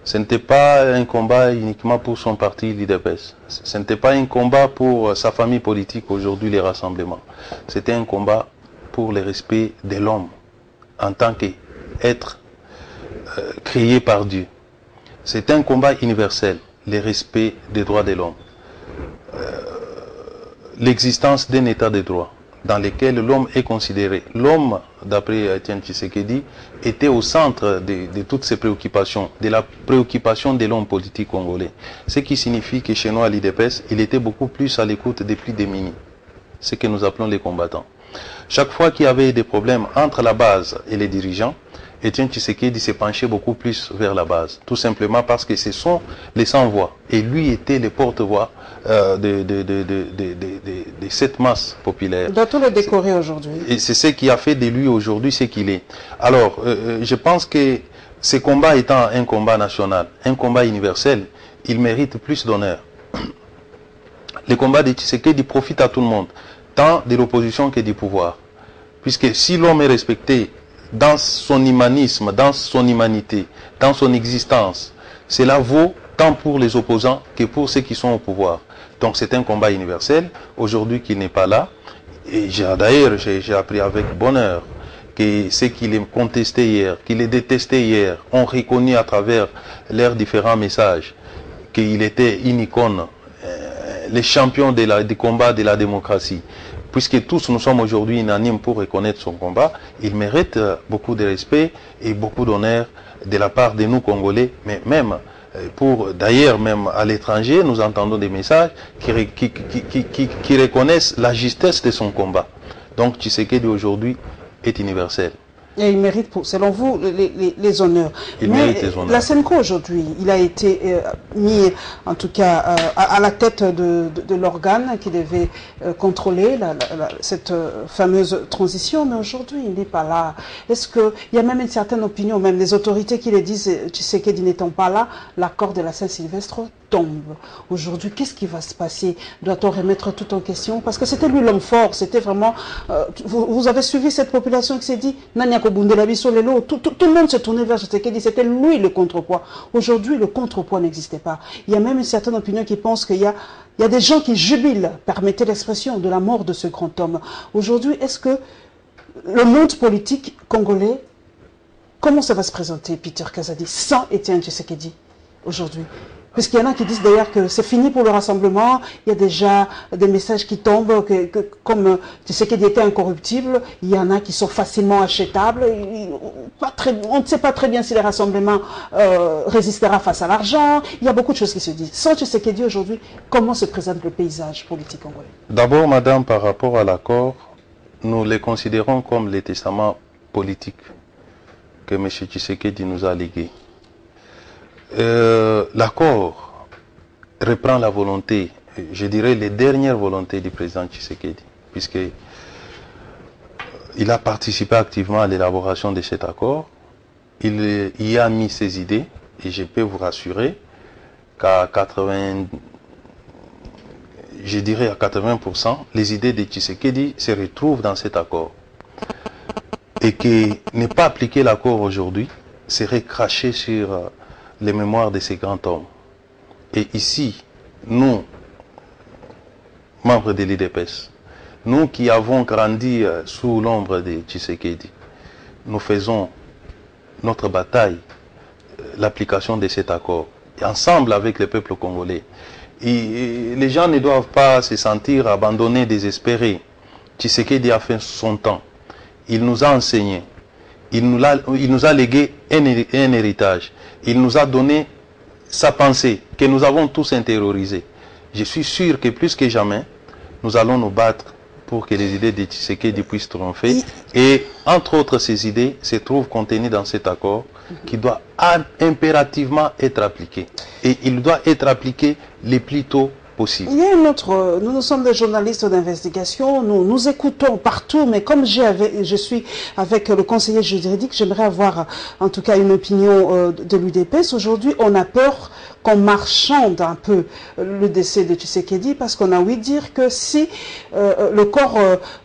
Ce n'était pas un combat uniquement pour son parti, l'UDPS. Ce n'était pas un combat pour sa famille politique, aujourd'hui les rassemblements. C'était un combat pour le respect de l'homme en tant qu'être créé par Dieu. C'est un combat universel, le respect des droits de l'homme. L'existence d'un état de droit dans lequel l'homme est considéré. L'homme, d'après Étienne Tshisekedi, était au centre de toutes ces préoccupations, de la préoccupation de l'homme politique congolais. Ce qui signifie que chez nous, à l'IDPS, il était beaucoup plus à l'écoute des plus démunis, ce que nous appelons les combattants. Chaque fois qu'il y avait des problèmes entre la base et les dirigeants, Étienne Tshisekedi s'est penché beaucoup plus vers la base, tout simplement parce que ce sont les sans-voix. Et lui était le porte-voix de cette masse populaire. Doit-on le décorer aujourd'hui? Et c'est ce qui a fait de lui aujourd'hui ce qu'il est. Alors, je pense que ce combat étant un combat national, un combat universel, il mérite plus d'honneur. Le combat de Tshisekedi profite à tout le monde, tant de l'opposition que du pouvoir. Puisque si l'homme est respecté dans son humanisme, dans son humanité, dans son existence, cela vaut tant pour les opposants que pour ceux qui sont au pouvoir. Donc c'est un combat universel, aujourd'hui qui n'est pas là. Et d'ailleurs, j'ai appris avec bonheur que ceux qui les contestaient hier, qui les détestaient hier, ont reconnu à travers leurs différents messages qu'il était une icône, les champions du combat de la démocratie. puisque tous nous sommes aujourd'hui unanimes pour reconnaître son combat, il mérite beaucoup de respect et beaucoup d'honneur de la part de nous Congolais, mais même d'ailleurs même à l'étranger, nous entendons des messages qui reconnaissent la justesse de son combat. Donc Tshisekedi aujourd'hui est universel. Et il mérite, selon vous, les honneurs. Il mérite les honneurs. La SENCO aujourd'hui, il a été mis, en tout cas, à la tête de l'organe qui devait contrôler cette fameuse transition, mais aujourd'hui, il n'est pas là. Est-ce qu'il y a même une certaine opinion, même des autorités qui le disent, Tshisekedi n'étant pas là, l'accord de la Saint-Sylvestre tombe. Aujourd'hui, qu'est-ce qui va se passer? Doit-on remettre tout en question? Parce que c'était lui l'homme fort, c'était vraiment... vous avez suivi cette population qui s'est dit, tout le monde se tournait vers Tshisekedi, c'était lui le contrepoids. Aujourd'hui, le contrepoids n'existait pas. Il y a même une certaine opinion qui pense qu'il y a des gens qui jubilent, permettez l'expression, de la mort de ce grand homme. Aujourd'hui, est-ce que le monde politique congolais, comment ça va se présenter, Peter Kazadi, sans Étienne Tshisekedi aujourd'hui? Puisqu'il y en a qui disent d'ailleurs que c'est fini pour le rassemblement, il y a déjà des messages qui tombent, comme Tshisekedi était incorruptible, il y en a qui sont facilement achetables, on ne sait pas très bien si le rassemblement résistera face à l'argent, il y a beaucoup de choses qui se disent. Sans Tshisekedi aujourd'hui, comment se présente le paysage politique congolais? D'abord, madame, par rapport à l'accord, nous les considérons comme les testaments politiques que M. Tshisekedi nous a légués. L'accord reprend la volonté, je dirais les dernières volontés du président Tshisekedi, puisqu'il a participé activement à l'élaboration de cet accord. Il y a mis ses idées, et je peux vous rassurer qu'à 80%, les idées de Tshisekedi se retrouvent dans cet accord. Et que ne pas appliquer l'accord aujourd'hui serait cracher sur les mémoires de ces grands hommes. Et ici, nous, membres de l'IDPS, nous qui avons grandi sous l'ombre de Tshisekedi, nous faisons notre bataille, l'application de cet accord, et ensemble avec le peuple congolais. Et les gens ne doivent pas se sentir abandonnés, désespérés. Tshisekedi a fait son temps. Il nous a enseigné. Il nous a légué un héritage. Il nous a donné sa pensée, que nous avons tous intériorisée. Je suis sûr que plus que jamais, nous allons nous battre pour que les idées de Tshisekedi puissent triompher. Et entre autres, ces idées se trouvent contenues dans cet accord qui doit impérativement être appliqué. Et il doit être appliqué le plus tôt possible. Il y a une autre, nous sommes des journalistes d'investigation, nous écoutons partout, mais comme je suis avec le conseiller juridique, j'aimerais avoir en tout cas une opinion de l'UDPS. Aujourd'hui, on a peur qu'on marchande un peu le décès de Tshisekedi, parce qu'on a ouï dire que si le corps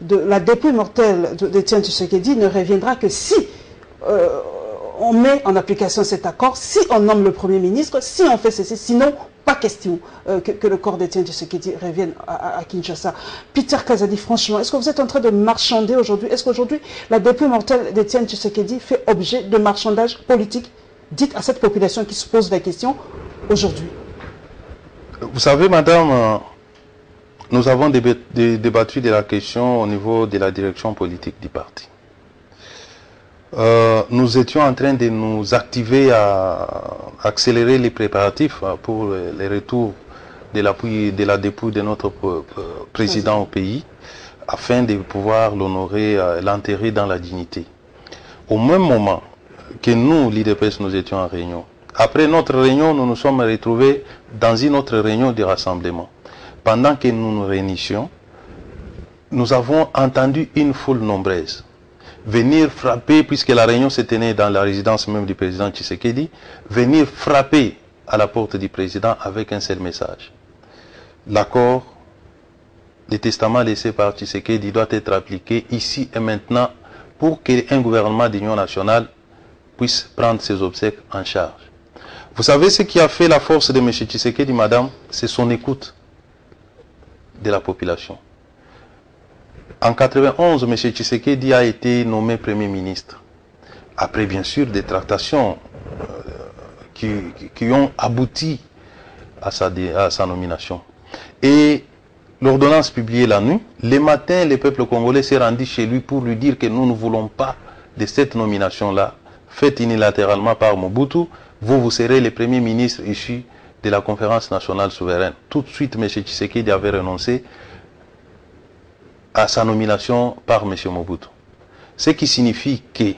de la dépouille mortelle d'Étienne Tshisekedi ne reviendra que si on met en application cet accord, si on nomme le Premier ministre, si on fait ceci, sinon pas question que le corps d'Étienne Tshisekedi revienne à Kinshasa. Peter Kazadi, franchement, est-ce que vous êtes en train de marchander aujourd'hui? Est-ce qu'aujourd'hui, la dépouille mortelle d'Étienne Tshisekedi fait objet de marchandage politique? Dites à cette population qui se pose la question aujourd'hui. Vous savez, madame, nous avons débattu de la question au niveau de la direction politique du parti. Nous étions en train de nous activer à accélérer les préparatifs pour le retour de la dépouille de notre président au pays, afin de pouvoir l'honorer, l'enterrer dans la dignité. Au même moment que nous, l'IDPS, nous étions en réunion, après notre réunion, nous nous sommes retrouvés dans une autre réunion de rassemblement. Pendant que nous nous réunissions, nous avons entendu une foule nombreuse venir frapper, puisque la réunion se tenait dans la résidence même du président Tshisekedi, venir frapper à la porte du président avec un seul message. L'accord, le testament laissé par Tshisekedi doit être appliqué ici et maintenant pour qu'un gouvernement d'union nationale puisse prendre ses obsèques en charge. Vous savez ce qui a fait la force de M. Tshisekedi, madame, c'est son écoute de la population. En 1991, M. Tshisekedi a été nommé Premier ministre. Après, bien sûr, des tractations qui ont abouti à sa nomination. Et l'ordonnance publiée la nuit. Le matin, le peuple congolais s'est rendu chez lui pour lui dire que nous ne voulons pas de cette nomination-là, faite unilatéralement par Mobutu. Vous serez le premier ministre issu de la conférence nationale souveraine. Tout de suite, M. Tshisekedi avait renoncé à sa nomination par M. Mobutu. Ce qui signifie que,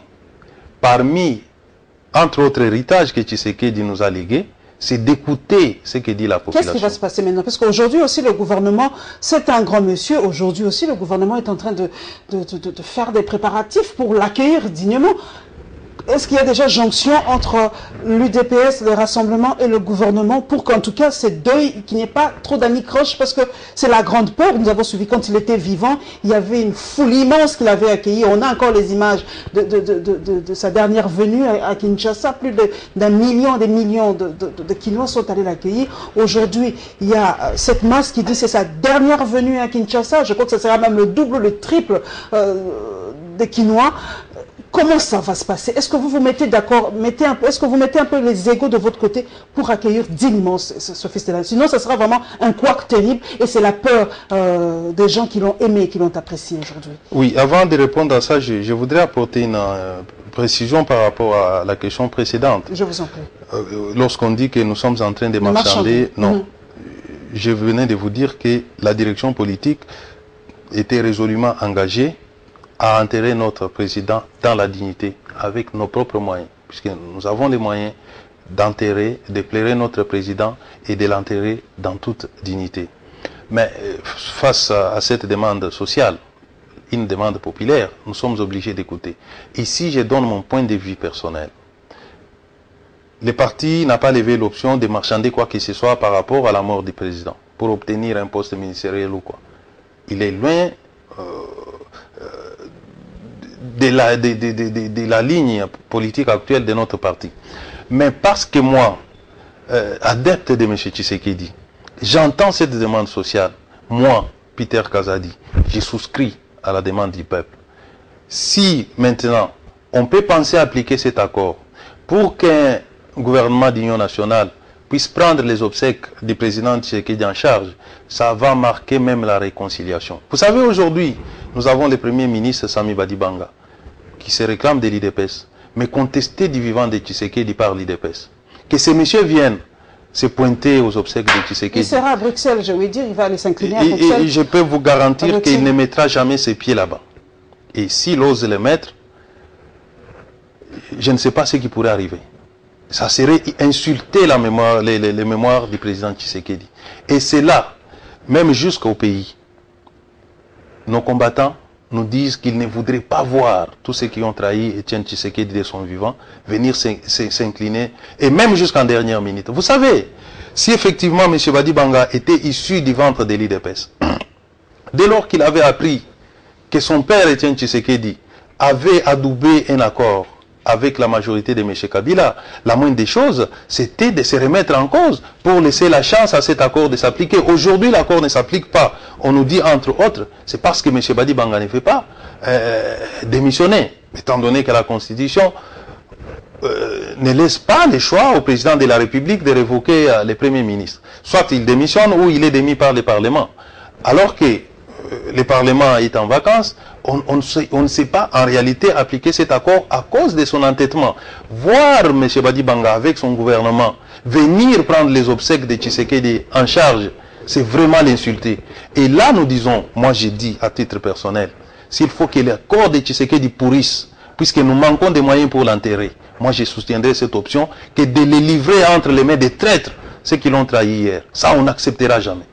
parmi, entre autres héritages que Tshisekedi nous a légués, c'est d'écouter ce que dit la population. Qu'est-ce qui va se passer maintenant? Parce qu'aujourd'hui aussi, le gouvernement, c'est un grand monsieur. Aujourd'hui aussi, le gouvernement est en train de faire des préparatifs pour l'accueillir dignement. Est-ce qu'il y a déjà jonction entre l'UDPS, le rassemblement et le gouvernement pour qu'en tout cas, ces deuil, qu'il n'y ait pas trop d'anicroches, parce que c'est la grande peur. Nous avons suivi quand il était vivant, il y avait une foule immense qu'il avait accueilli. On a encore les images de sa dernière venue à Kinshasa. Plus d'un million, des millions de Kinois sont allés l'accueillir. Aujourd'hui, il y a cette masse qui dit que c'est sa dernière venue à Kinshasa. Je crois que ce sera même le double, le triple des Kinois. Comment ça va se passer? Est-ce que vous vous mettez d'accord, est-ce que vous mettez un peu les égos de votre côté pour accueillir dignement ce festival? Sinon, ça sera vraiment un couac terrible et c'est la peur des gens qui l'ont aimé et qui l'ont apprécié aujourd'hui. Oui, avant de répondre à ça, je voudrais apporter une précision par rapport à la question précédente. Je vous en prie. Lorsqu'on dit que nous sommes en train de marchander, non. Je venais de vous dire que la direction politique était résolument engagée à enterrer notre président dans la dignité, avec nos propres moyens, puisque nous avons les moyens d'enterrer, de plairer notre président et de l'enterrer dans toute dignité. Mais face à cette demande sociale, une demande populaire, nous sommes obligés d'écouter. Ici, je donne mon point de vue personnel. Le parti n'a pas levé l'option de marchander quoi que ce soit par rapport à la mort du président, pour obtenir un poste ministériel ou quoi. Il est loin de la ligne politique actuelle de notre parti. Mais parce que moi, adepte de M. Tshisekedi, j'entends cette demande sociale, moi, Peter Kazadi, j'ai souscrit à la demande du peuple. Si maintenant, on peut penser appliquer cet accord pour qu'un gouvernement d'union nationale puisse prendre les obsèques du président Tshisekedi en charge, ça va marquer même la réconciliation. Vous savez, aujourd'hui, nous avons le premier ministre Sami Badibanga, qui se réclame de l'IDPS, mais contesté du vivant de Tshisekedi par l'IDPS. Que ces messieurs viennent se pointer aux obsèques de Tshisekedi. Il sera à Bruxelles, je vais dire, il va aller s'incliner à Bruxelles. Et je peux vous garantir qu'il ne mettra jamais ses pieds là-bas. Et s'il ose les mettre, je ne sais pas ce qui pourrait arriver. Ça serait insulter la mémoire, les mémoires du président Tshisekedi. Et c'est là, même jusqu'au pays, nos combattants nous disent qu'ils ne voudraient pas voir tous ceux qui ont trahi Etienne Tshisekedi de son vivant venir s'incliner, et même jusqu'en dernière minute. Vous savez, si effectivement M. Badibanga était issu du ventre de l'IDPS, dès lors qu'il avait appris que son père Etienne Tshisekedi avait adoubé un accord avec la majorité de M. Kabila, la moindre des choses, c'était de se remettre en cause pour laisser la chance à cet accord de s'appliquer. Aujourd'hui, l'accord ne s'applique pas. On nous dit, entre autres, c'est parce que M. Badibanga ne fait pas démissionner, étant donné que la Constitution ne laisse pas le choix au président de la République de révoquer le Premier ministre. Soit il démissionne ou il est démis par le Parlement. Alors que le Parlement est en vacances, on ne sait pas en réalité appliquer cet accord à cause de son entêtement. Voir M. Badibanga avec son gouvernement venir prendre les obsèques de Tshisekedi en charge, c'est vraiment l'insulter. Et là, nous disons, moi j'ai dit à titre personnel, s'il faut que l'accord de Tshisekedi pourrisse, puisque nous manquons des moyens pour l'enterrer, moi je soutiendrai cette option que de les livrer entre les mains des traîtres, ceux qui l'ont trahi hier. Ça, on n'acceptera jamais.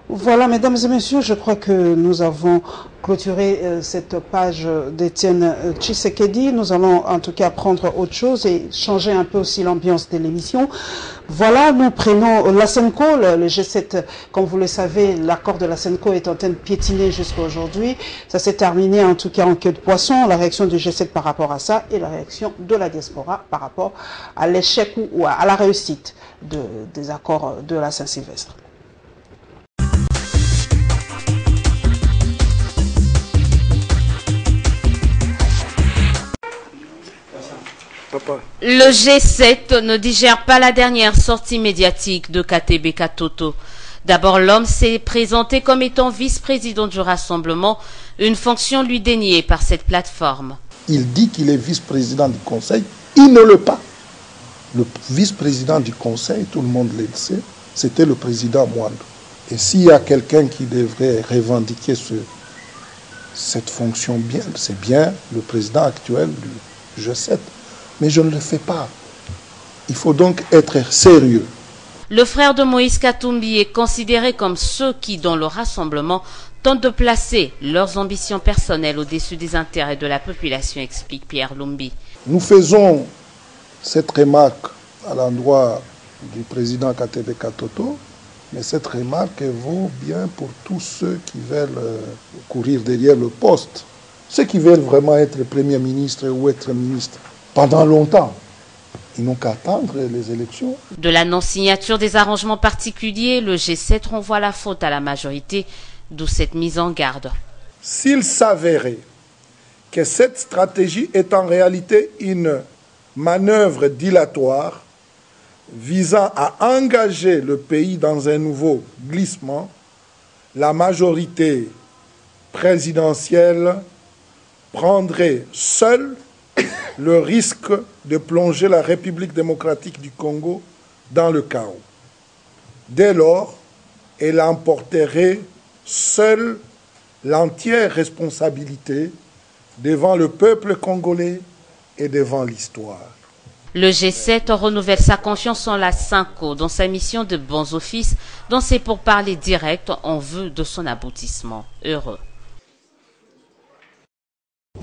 Voilà, mesdames et messieurs, je crois que nous avons clôturé cette page d'Etienne Tshisekedi. Nous allons en tout cas prendre autre chose et changer un peu aussi l'ambiance de l'émission. Voilà, nous prenons la SENCO, le G7, comme vous le savez, l'accord de la SENCO est en train de piétiner jusqu'à aujourd'hui. Ça s'est terminé en tout cas en queue de poisson, la réaction du G7 par rapport à ça et la réaction de la diaspora par rapport à l'échec ou à la réussite des accords de la Saint-Sylvestre. Le G7 ne digère pas la dernière sortie médiatique de KTB Katoto. D'abord, l'homme s'est présenté comme étant vice-président du Rassemblement, une fonction lui déniée par cette plateforme. Il dit qu'il est vice-président du Conseil, il ne l'est pas. Le vice-président du Conseil, tout le monde le sait, c'était le président Mwando. Et s'il y a quelqu'un qui devrait revendiquer cette fonction, c'est bien le président actuel du G7. Mais je ne le fais pas. Il faut donc être sérieux. Le frère de Moïse Katumbi est considéré comme ceux qui, dans le rassemblement, tentent de placer leurs ambitions personnelles au-dessus des intérêts de la population, explique Pierre Lumbi. Nous faisons cette remarque à l'endroit du président Katebe Katoto, mais cette remarque vaut bien pour tous ceux qui veulent courir derrière le poste. Ceux qui veulent vraiment être Premier ministre ou être ministre pendant longtemps. Ils n'ont qu'à attendre les élections. De la non-signature des arrangements particuliers, le G7 renvoie la faute à la majorité, d'où cette mise en garde. S'il s'avérait que cette stratégie est en réalité une manœuvre dilatoire visant à engager le pays dans un nouveau glissement, la majorité présidentielle prendrait seule le risque de plonger la République démocratique du Congo dans le chaos. Dès lors, elle emporterait seule l'entière responsabilité devant le peuple congolais et devant l'histoire. Le G7 renouvelle sa confiance en la SENCO dans sa mission de bons offices, dans ses pourparlers directs en vue de son aboutissement heureux.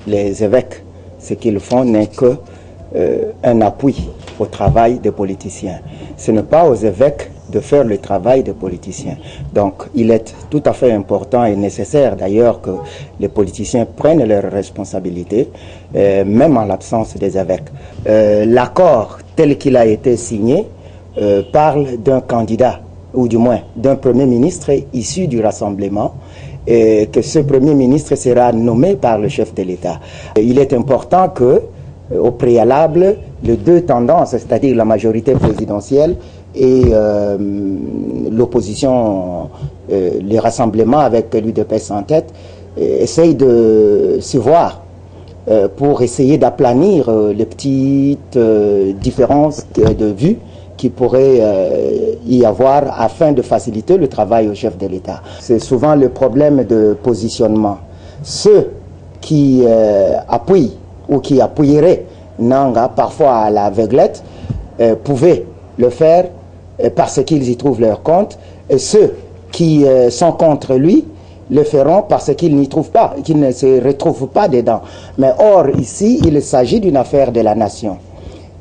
Les évêques, ce qu'ils font n'est que un appui au travail des politiciens. Ce n'est pas aux évêques de faire le travail des politiciens. Donc il est tout à fait important et nécessaire d'ailleurs que les politiciens prennent leurs responsabilités, même en l'absence des évêques. L'accord tel qu'il a été signé parle d'un candidat, ou du moins d'un Premier ministre issu du Rassemblement, et que ce Premier ministre sera nommé par le chef de l'État. Il est important que, au préalable, les deux tendances, c'est-à-dire la majorité présidentielle et l'opposition, les rassemblements avec l'UDPS en tête, essayent de se voir pour essayer d'aplanir les petites différences de vue qui pourrait y avoir afin de faciliter le travail au chef de l'État. C'est souvent le problème de positionnement. Ceux qui appuient ou qui appuieraient Nanga parfois à l'aveuglette pouvaient le faire parce qu'ils y trouvent leur compte, et ceux qui sont contre lui le feront parce qu'ils n'y trouvent pas, qu'ils ne se retrouvent pas dedans. Mais or, ici, il s'agit d'une affaire de la nation.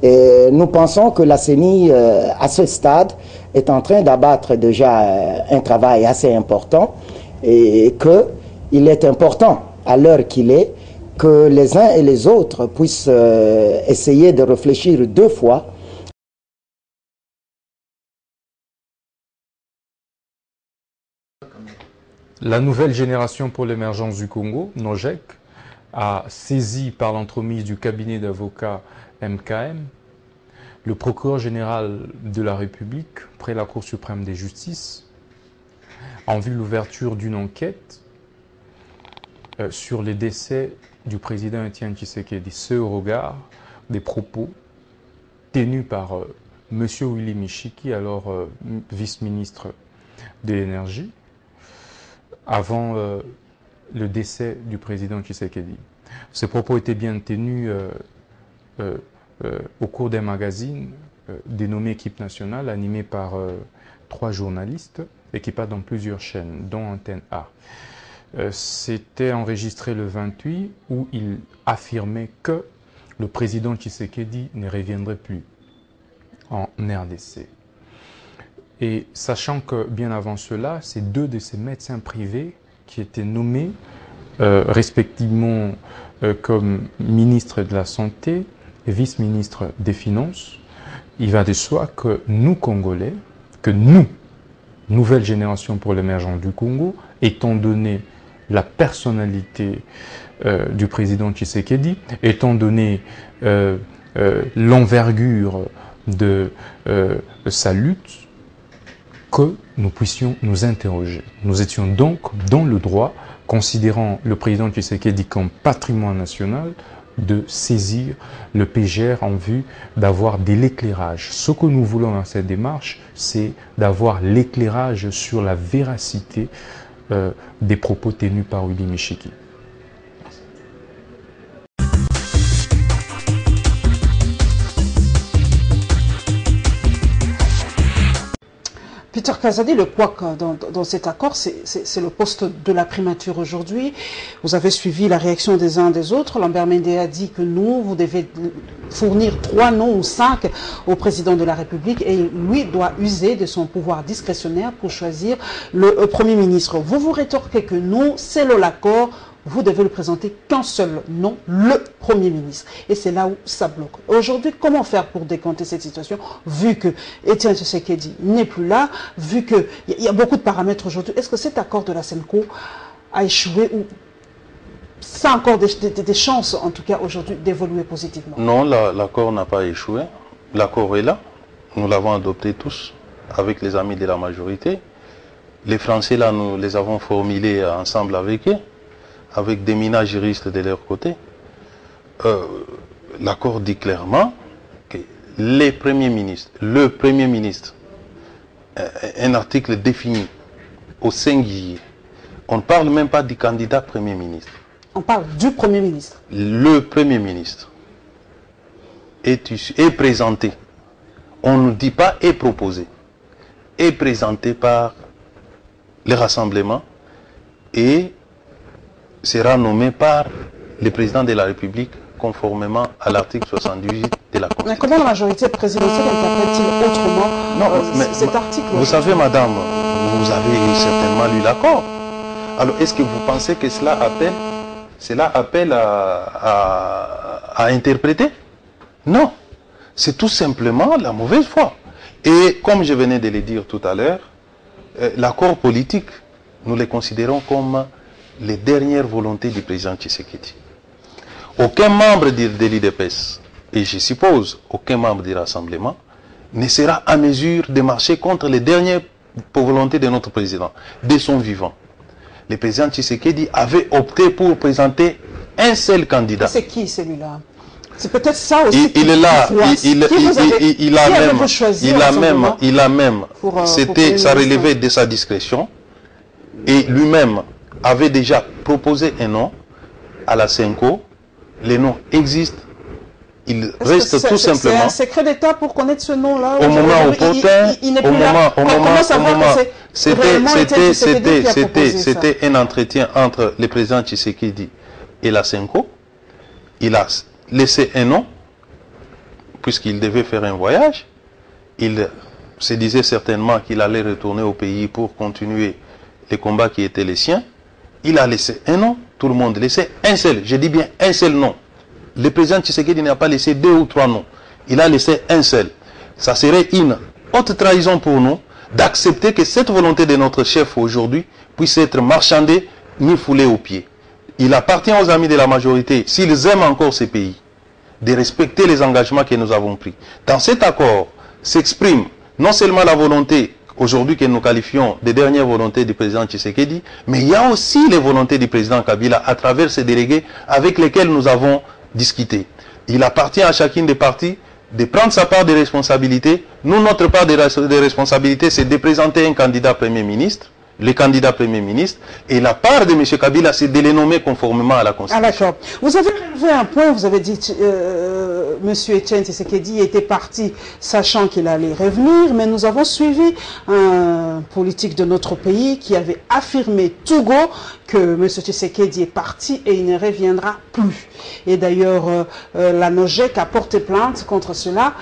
Et nous pensons que la CENI, à ce stade, est en train d'abattre déjà un travail assez important et qu'il est important, à l'heure qu'il est, que les uns et les autres puissent essayer de réfléchir deux fois. La nouvelle génération pour l'émergence du Congo, NOGEC, a saisi par l'entremise du cabinet d'avocats MKM le procureur général de la République près la Cour suprême de justice en vue de l'ouverture d'une enquête sur les décès du président Etienne Tshisekedi, ce au regard des propos tenus par M. Willy Michiki, alors vice-ministre de l'énergie, avant le décès du président Tshisekedi. Ces propos étaient bien tenus au cours d'un magazine dénommé Équipe nationale, animé par 3 journalistes, équipés dans plusieurs chaînes, dont Antenne A. C'était enregistré le 28 où il affirmait que le président Tshisekedi ne reviendrait plus en RDC. Et sachant que bien avant cela, c'est 2 de ses médecins privés qui étaient nommés respectivement comme ministre de la Santé et vice-ministre des Finances, il va de soi que nous, Congolais, que nous, nouvelle génération pour l'émergence du Congo, étant donné la personnalité du président Tshisekedi, étant donné l'envergure de sa lutte que nous puissions nous interroger. Nous étions donc dans le droit, considérant le président Tshisekedi comme patrimoine national, de saisir le PGR en vue d'avoir de l'éclairage. Ce que nous voulons dans cette démarche, c'est d'avoir l'éclairage sur la véracité des propos tenus par Willy Michiki. Peter Kazadi, le couac dans cet accord, c'est le poste de la primature aujourd'hui. Vous avez suivi la réaction des uns des autres. Lambert Mende a dit que vous devez fournir 3 noms ou 5 au président de la République et lui doit user de son pouvoir discrétionnaire pour choisir le Premier ministre. Vous vous rétorquez que non, c'est l'accord. Vous devez le présenter qu'un seul nom, le Premier ministre. Et c'est là où ça bloque. Aujourd'hui, comment faire pour décanter cette situation, vu que Etienne Tshisekedi n'est plus là, vu qu'il y a beaucoup de paramètres aujourd'hui? Est-ce que cet accord de la SENCO a échoué ou ça a encore des chances, en tout cas aujourd'hui, d'évoluer positivement? Non, l'accord n'a pas échoué. L'accord est là. Nous l'avons adopté tous, avec les amis de la majorité. Les Français, là, nous les avons formulés ensemble avec eux, avec des ménages juristes de leur côté. L'accord dit clairement que le Premier ministre, un article défini au singulier. On ne parle même pas du candidat Premier ministre. On parle du Premier ministre. Le Premier ministre est présenté. On ne dit pas est proposé. Est présenté par le rassemblement et sera nommé par le président de la République conformément à l'article 78 de la Constitution. Mais comment la majorité présidentielle interprète-t-il autrement cet article? Vous savez, madame, vous avez certainement lu l'accord. Alors, est-ce que vous pensez que cela appelle à interpréter? Non. C'est tout simplement la mauvaise foi. Et comme je venais de le dire tout à l'heure, l'accord politique, nous le considérons comme les dernières volontés du président Tshisekedi. Aucun membre de l'UDPS, et je suppose aucun membre du Rassemblement, ne sera à mesure de marcher contre les dernières volontés de notre président, de son vivant. Le président Tshisekedi avait opté pour présenter un seul candidat. C'est qui celui-là? C'est peut-être ça aussi. Il est là. Il a même. Ça relevait de sa discrétion. Et lui-même avait déjà proposé un nom à la SENCO. Les noms existent. Il reste tout simplement. C'est un secret d'État pour connaître ce nom-là. Au moment opportun, c'était un entretien entre le président Tshisekedi et la SENCO. Il a laissé un nom, puisqu'il devait faire un voyage. Il se disait certainement qu'il allait retourner au pays pour continuer les combats qui étaient les siens. Il a laissé un nom, tout le monde laissait un seul, je dis bien un seul nom. Le président Tshisekedi n'a pas laissé 2 ou 3 noms, il a laissé un seul. Ça serait une haute trahison pour nous d'accepter que cette volonté de notre chef aujourd'hui puisse être marchandée ni foulée aux pieds. Il appartient aux amis de la majorité, s'ils aiment encore ces pays, de respecter les engagements que nous avons pris. Dans cet accord s'exprime non seulement la volonté aujourd'hui que nous qualifions des dernières volontés du président Tshisekedi, mais il y a aussi les volontés du président Kabila à travers ces délégués avec lesquels nous avons discuté. Il appartient à chacune des parties de prendre sa part de responsabilité. Nous, notre part de responsabilité, c'est de présenter un candidat Premier ministre, le candidat Premier ministre, et la part de M. Kabila, c'est de les nommer conformément à la Constitution. Ah d'accord. Vous avez relevé un point, vous avez dit M. Etienne Tshisekedi était parti sachant qu'il allait revenir, mais nous avons suivi un politique de notre pays qui avait affirmé tout go que M. Tshisekedi est parti et il ne reviendra plus. Et d'ailleurs, la NOGEC a porté plainte contre cela.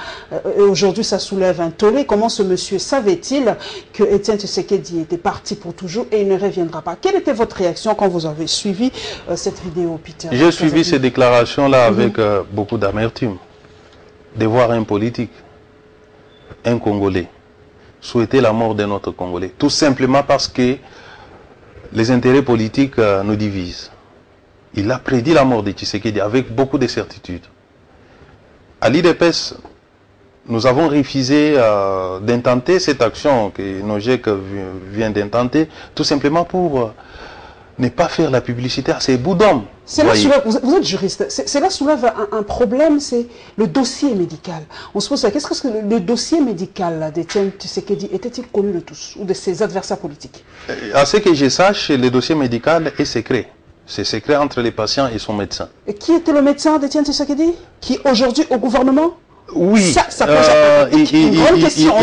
Et aujourd'hui, ça soulève un tollé. Comment ce monsieur savait-il que Etienne Tshisekedi était parti pour toujours et il ne reviendra pas? Quelle était votre réaction quand vous avez suivi cette vidéo, Peter? J'ai suivi ces déclarations-là avec beaucoup d'amertume. De voir un politique, un Congolais, souhaiter la mort de notre Congolais. Tout simplement parce que les intérêts politiques nous divisent. Il a prédit la mort de Tshisekedi avec beaucoup de certitude. À l'IDPS, nous avons refusé d'intenter cette action que Nogec vient d'intenter, tout simplement pour ne pas faire la publicité à ces bouts d'hommes. Vous êtes juriste, cela soulève un problème, c'est le dossier médical. On se pose la question, est-ce que le dossier médical d'Étienne Tshisekedi était-il connu de tous ou de ses adversaires politiques? À ce que je sache, le dossier médical est secret. C'est secret entre les patients et son médecin. Et qui était le médecin d'Étienne Tshisekedi? Qui est aujourd'hui au gouvernement? Oui, ça pose une grande question.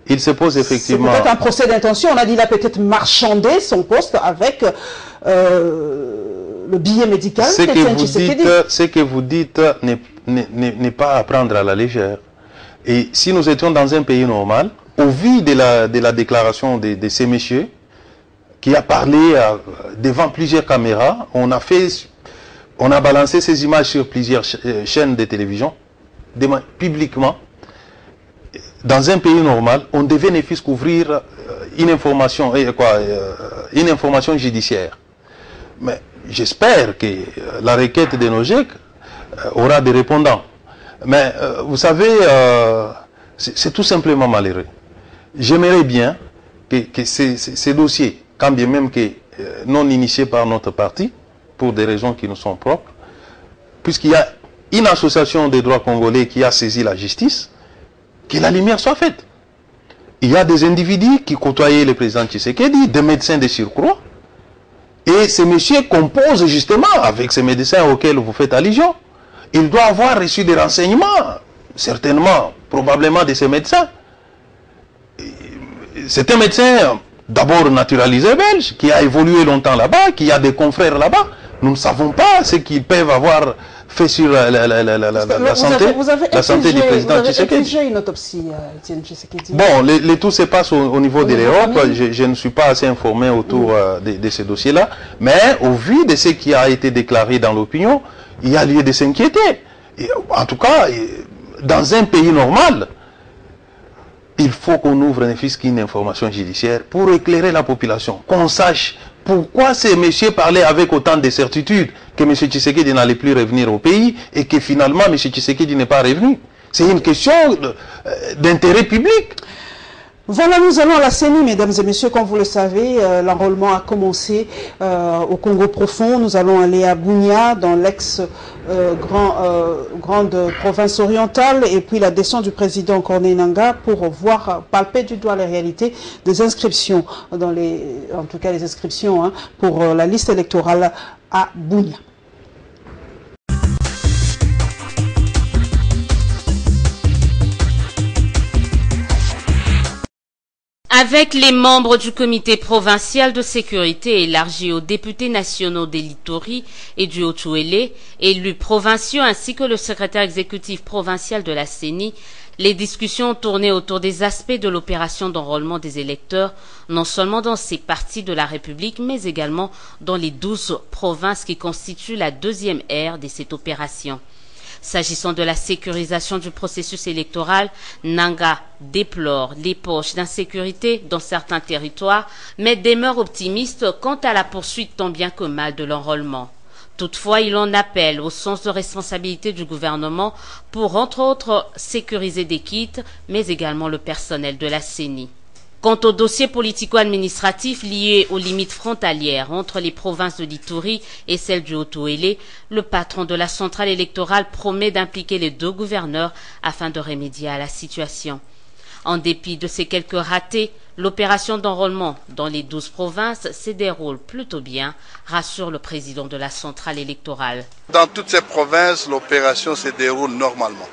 Il se pose effectivement. C'est peut-être un procès d'intention. On a dit qu'il a peut-être marchandé son poste avec le billet médical. Ce que vous dites n'est pas à prendre à la légère. Et si nous étions dans un pays normal, au vu de la déclaration de ces messieurs, qui a parlé devant plusieurs caméras, on a balancé ces images sur plusieurs chaînes de télévision, publiquement. Dans un pays normal, on devait ne fût-ce qu'ouvrir une information judiciaire. Mais j'espère que la requête de Nogec aura des répondants. Mais vous savez, c'est tout simplement malheureux. J'aimerais bien que ces dossiers, quand bien même que non initiés par notre parti, pour des raisons qui nous sont propres, puisqu'il y a une association des droits congolais qui a saisi la justice, que la lumière soit faite. Il y a des individus qui côtoyaient le président Tshisekedi, des médecins de surcroît, et ces messieurs composent justement avec ces médecins auxquels vous faites allusion. Il doit avoir reçu des renseignements, certainement, probablement de ces médecins. C'est un médecin d'abord naturalisé belge, qui a évolué longtemps là-bas, qui a des confrères là-bas. Nous ne savons pas ce qu'ils peuvent avoir fait sur la santé du président Tshisekedi. Vous avez une autopsie, Étienne Tshisekedi. Bon, le tout se passe au niveau de l'Europe. Je ne suis pas assez informé autour de ces dossiers-là. Mais au vu de ce qui a été déclaré dans l'opinion, il y a lieu de s'inquiéter. En tout cas, dans un pays normal, il faut qu'on ouvre ne fût-ce qu'une information judiciaire pour éclairer la population, qu'on sache pourquoi ces messieurs parlaient avec autant de certitude que M. Tshisekedi n'allait plus revenir au pays et que finalement M. Tshisekedi n'est pas revenu. C'est une question d'intérêt public. Voilà, nous allons à la CENI, mesdames et messieurs. Comme vous le savez, l'enrôlement a commencé au Congo profond. Nous allons aller à Bunia, dans l'ex-grande province orientale, et puis la descente du président Corneille Nangaa pour voir, palper du doigt la réalité des inscriptions, en tout cas les inscriptions pour la liste électorale à Bunia. Avec les membres du comité provincial de sécurité élargi aux députés nationaux des Litori et du Haut-Uélé, élus provinciaux ainsi que le secrétaire exécutif provincial de la CENI, les discussions ont tourné autour des aspects de l'opération d'enrôlement des électeurs, non seulement dans ces parties de la République, mais également dans les 12 provinces qui constituent la deuxième ère de cette opération. S'agissant de la sécurisation du processus électoral, Nangaa déplore les poches d'insécurité dans certains territoires, mais demeure optimiste quant à la poursuite tant bien que mal de l'enrôlement. Toutefois, il en appelle au sens de responsabilité du gouvernement pour, entre autres, sécuriser des kits, mais également le personnel de la CENI. Quant au dossier politico-administratif lié aux limites frontalières entre les provinces de l'Ituri et celles du Haut-Uélé, le patron de la centrale électorale promet d'impliquer les deux gouverneurs afin de remédier à la situation. En dépit de ces quelques ratés, l'opération d'enrôlement dans les 12 provinces se déroule plutôt bien, rassure le président de la centrale électorale. Dans toutes ces provinces, l'opération se déroule normalement.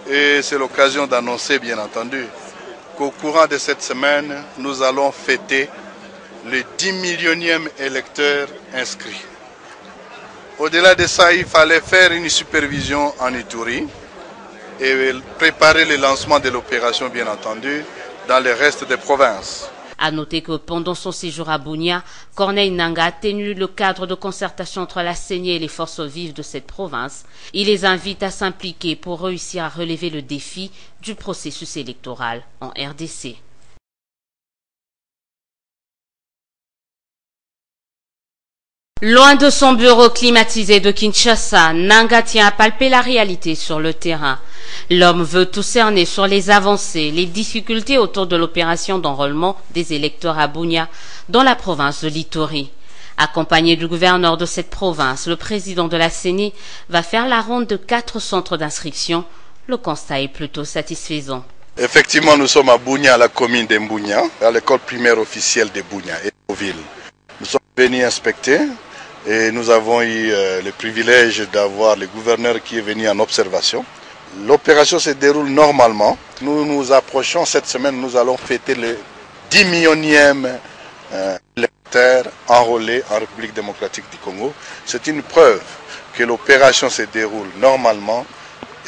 Et c'est l'occasion d'annoncer, bien entendu, qu'au courant de cette semaine, nous allons fêter le 10 millionième électeur inscrit. Au-delà de ça, il fallait faire une supervision en Ituri et préparer le lancement de l'opération, bien entendu, dans le reste des provinces. À noter que pendant son séjour à Bunia, Corneille Nangaa a tenu le cadre de concertation entre la CENI et les forces vives de cette province. Il les invite à s'impliquer pour réussir à relever le défi du processus électoral en RDC. Loin de son bureau climatisé de Kinshasa, Nangaa tient à palper la réalité sur le terrain. L'homme veut tout cerner sur les avancées, les difficultés autour de l'opération d'enrôlement des électeurs à Bunia, dans la province de l'Ituri. Accompagné du gouverneur de cette province, le président de la CENI va faire la ronde de 4 centres d'inscription. Le constat est plutôt satisfaisant. Effectivement, nous sommes à Bunia, à la commune de Bunia, à l'école primaire officielle de Bunia et aux villes. Nous sommes venus inspecter et nous avons eu le privilège d'avoir le gouverneur qui est venu en observation. L'opération se déroule normalement. Nous nous approchons cette semaine, nous allons fêter le 10 millionième électeur enrôlé en République démocratique du Congo. C'est une preuve que l'opération se déroule normalement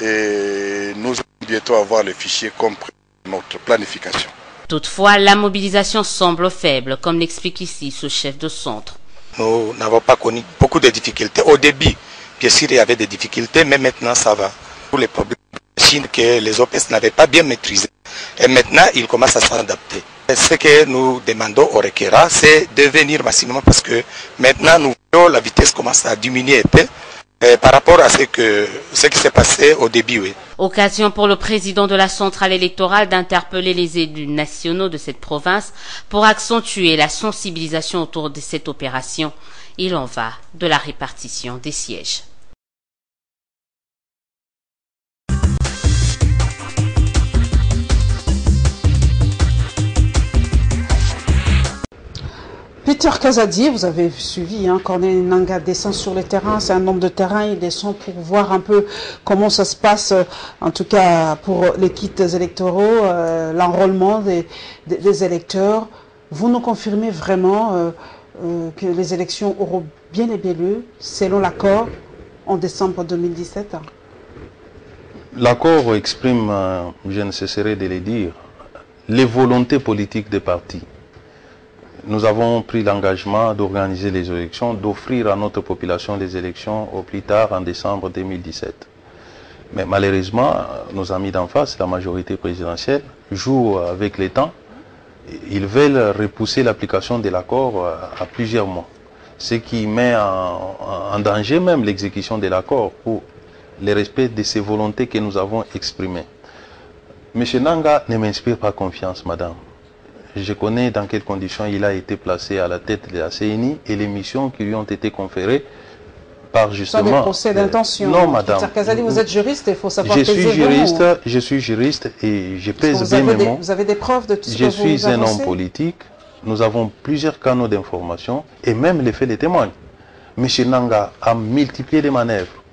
et nous allons bientôt avoir le fichier compris dans notre planification. Toutefois, la mobilisation semble faible, comme l'explique ici ce chef de centre. Nous n'avons pas connu beaucoup de difficultés. Au début, bien sûr, il y avait des difficultés, mais maintenant ça va. Tous les problèmes de Chine que les OPS n'avaient pas bien maîtrisés. Et maintenant, ils commencent à s'adapter. Ce que nous demandons au requérant, c'est de venir massivement parce que maintenant, nous voyons la vitesse commence à diminuer un peu par rapport à ce qui s'est passé au début. Oui. Occasion pour le président de la centrale électorale d'interpeller les élus nationaux de cette province pour accentuer la sensibilisation autour de cette opération. Il en va de la répartition des sièges. Peter Kazadi, vous avez suivi, hein, Corneille Nangaa descend sur le terrain, c'est un homme de terrain, il descend pour voir un peu comment ça se passe, en tout cas pour les kits électoraux, l'enrôlement des électeurs. Vous nous confirmez vraiment que les élections auront bien et bien lieu, selon l'accord, en décembre 2017? L'accord exprime, je ne cesserai de le dire, les volontés politiques des partis. Nous avons pris l'engagement d'organiser les élections, d'offrir à notre population les élections au plus tard en décembre 2017. Mais malheureusement, nos amis d'en face, la majorité présidentielle, jouent avec les temps. Ils veulent repousser l'application de l'accord à plusieurs mois. Ce qui met en danger même l'exécution de l'accord pour le respect de ces volontés que nous avons exprimées. M. Nangaa ne m'inspire pas confiance, madame. Je connais dans quelles conditions il a été placé à la tête de la CENI et les missions qui lui ont été conférées par justement... Sans des procès d'intention. Non, madame. Peter Kazadi, vous êtes juriste, il faut savoir peser je suis juriste et je pèse bien mes mots. Vous avez des preuves de tout ce que vous avancez? Je suis un homme politique. Nous avons plusieurs canaux d'information et même les faits les témoignent. M. Nangaa a multiplié les manœuvres.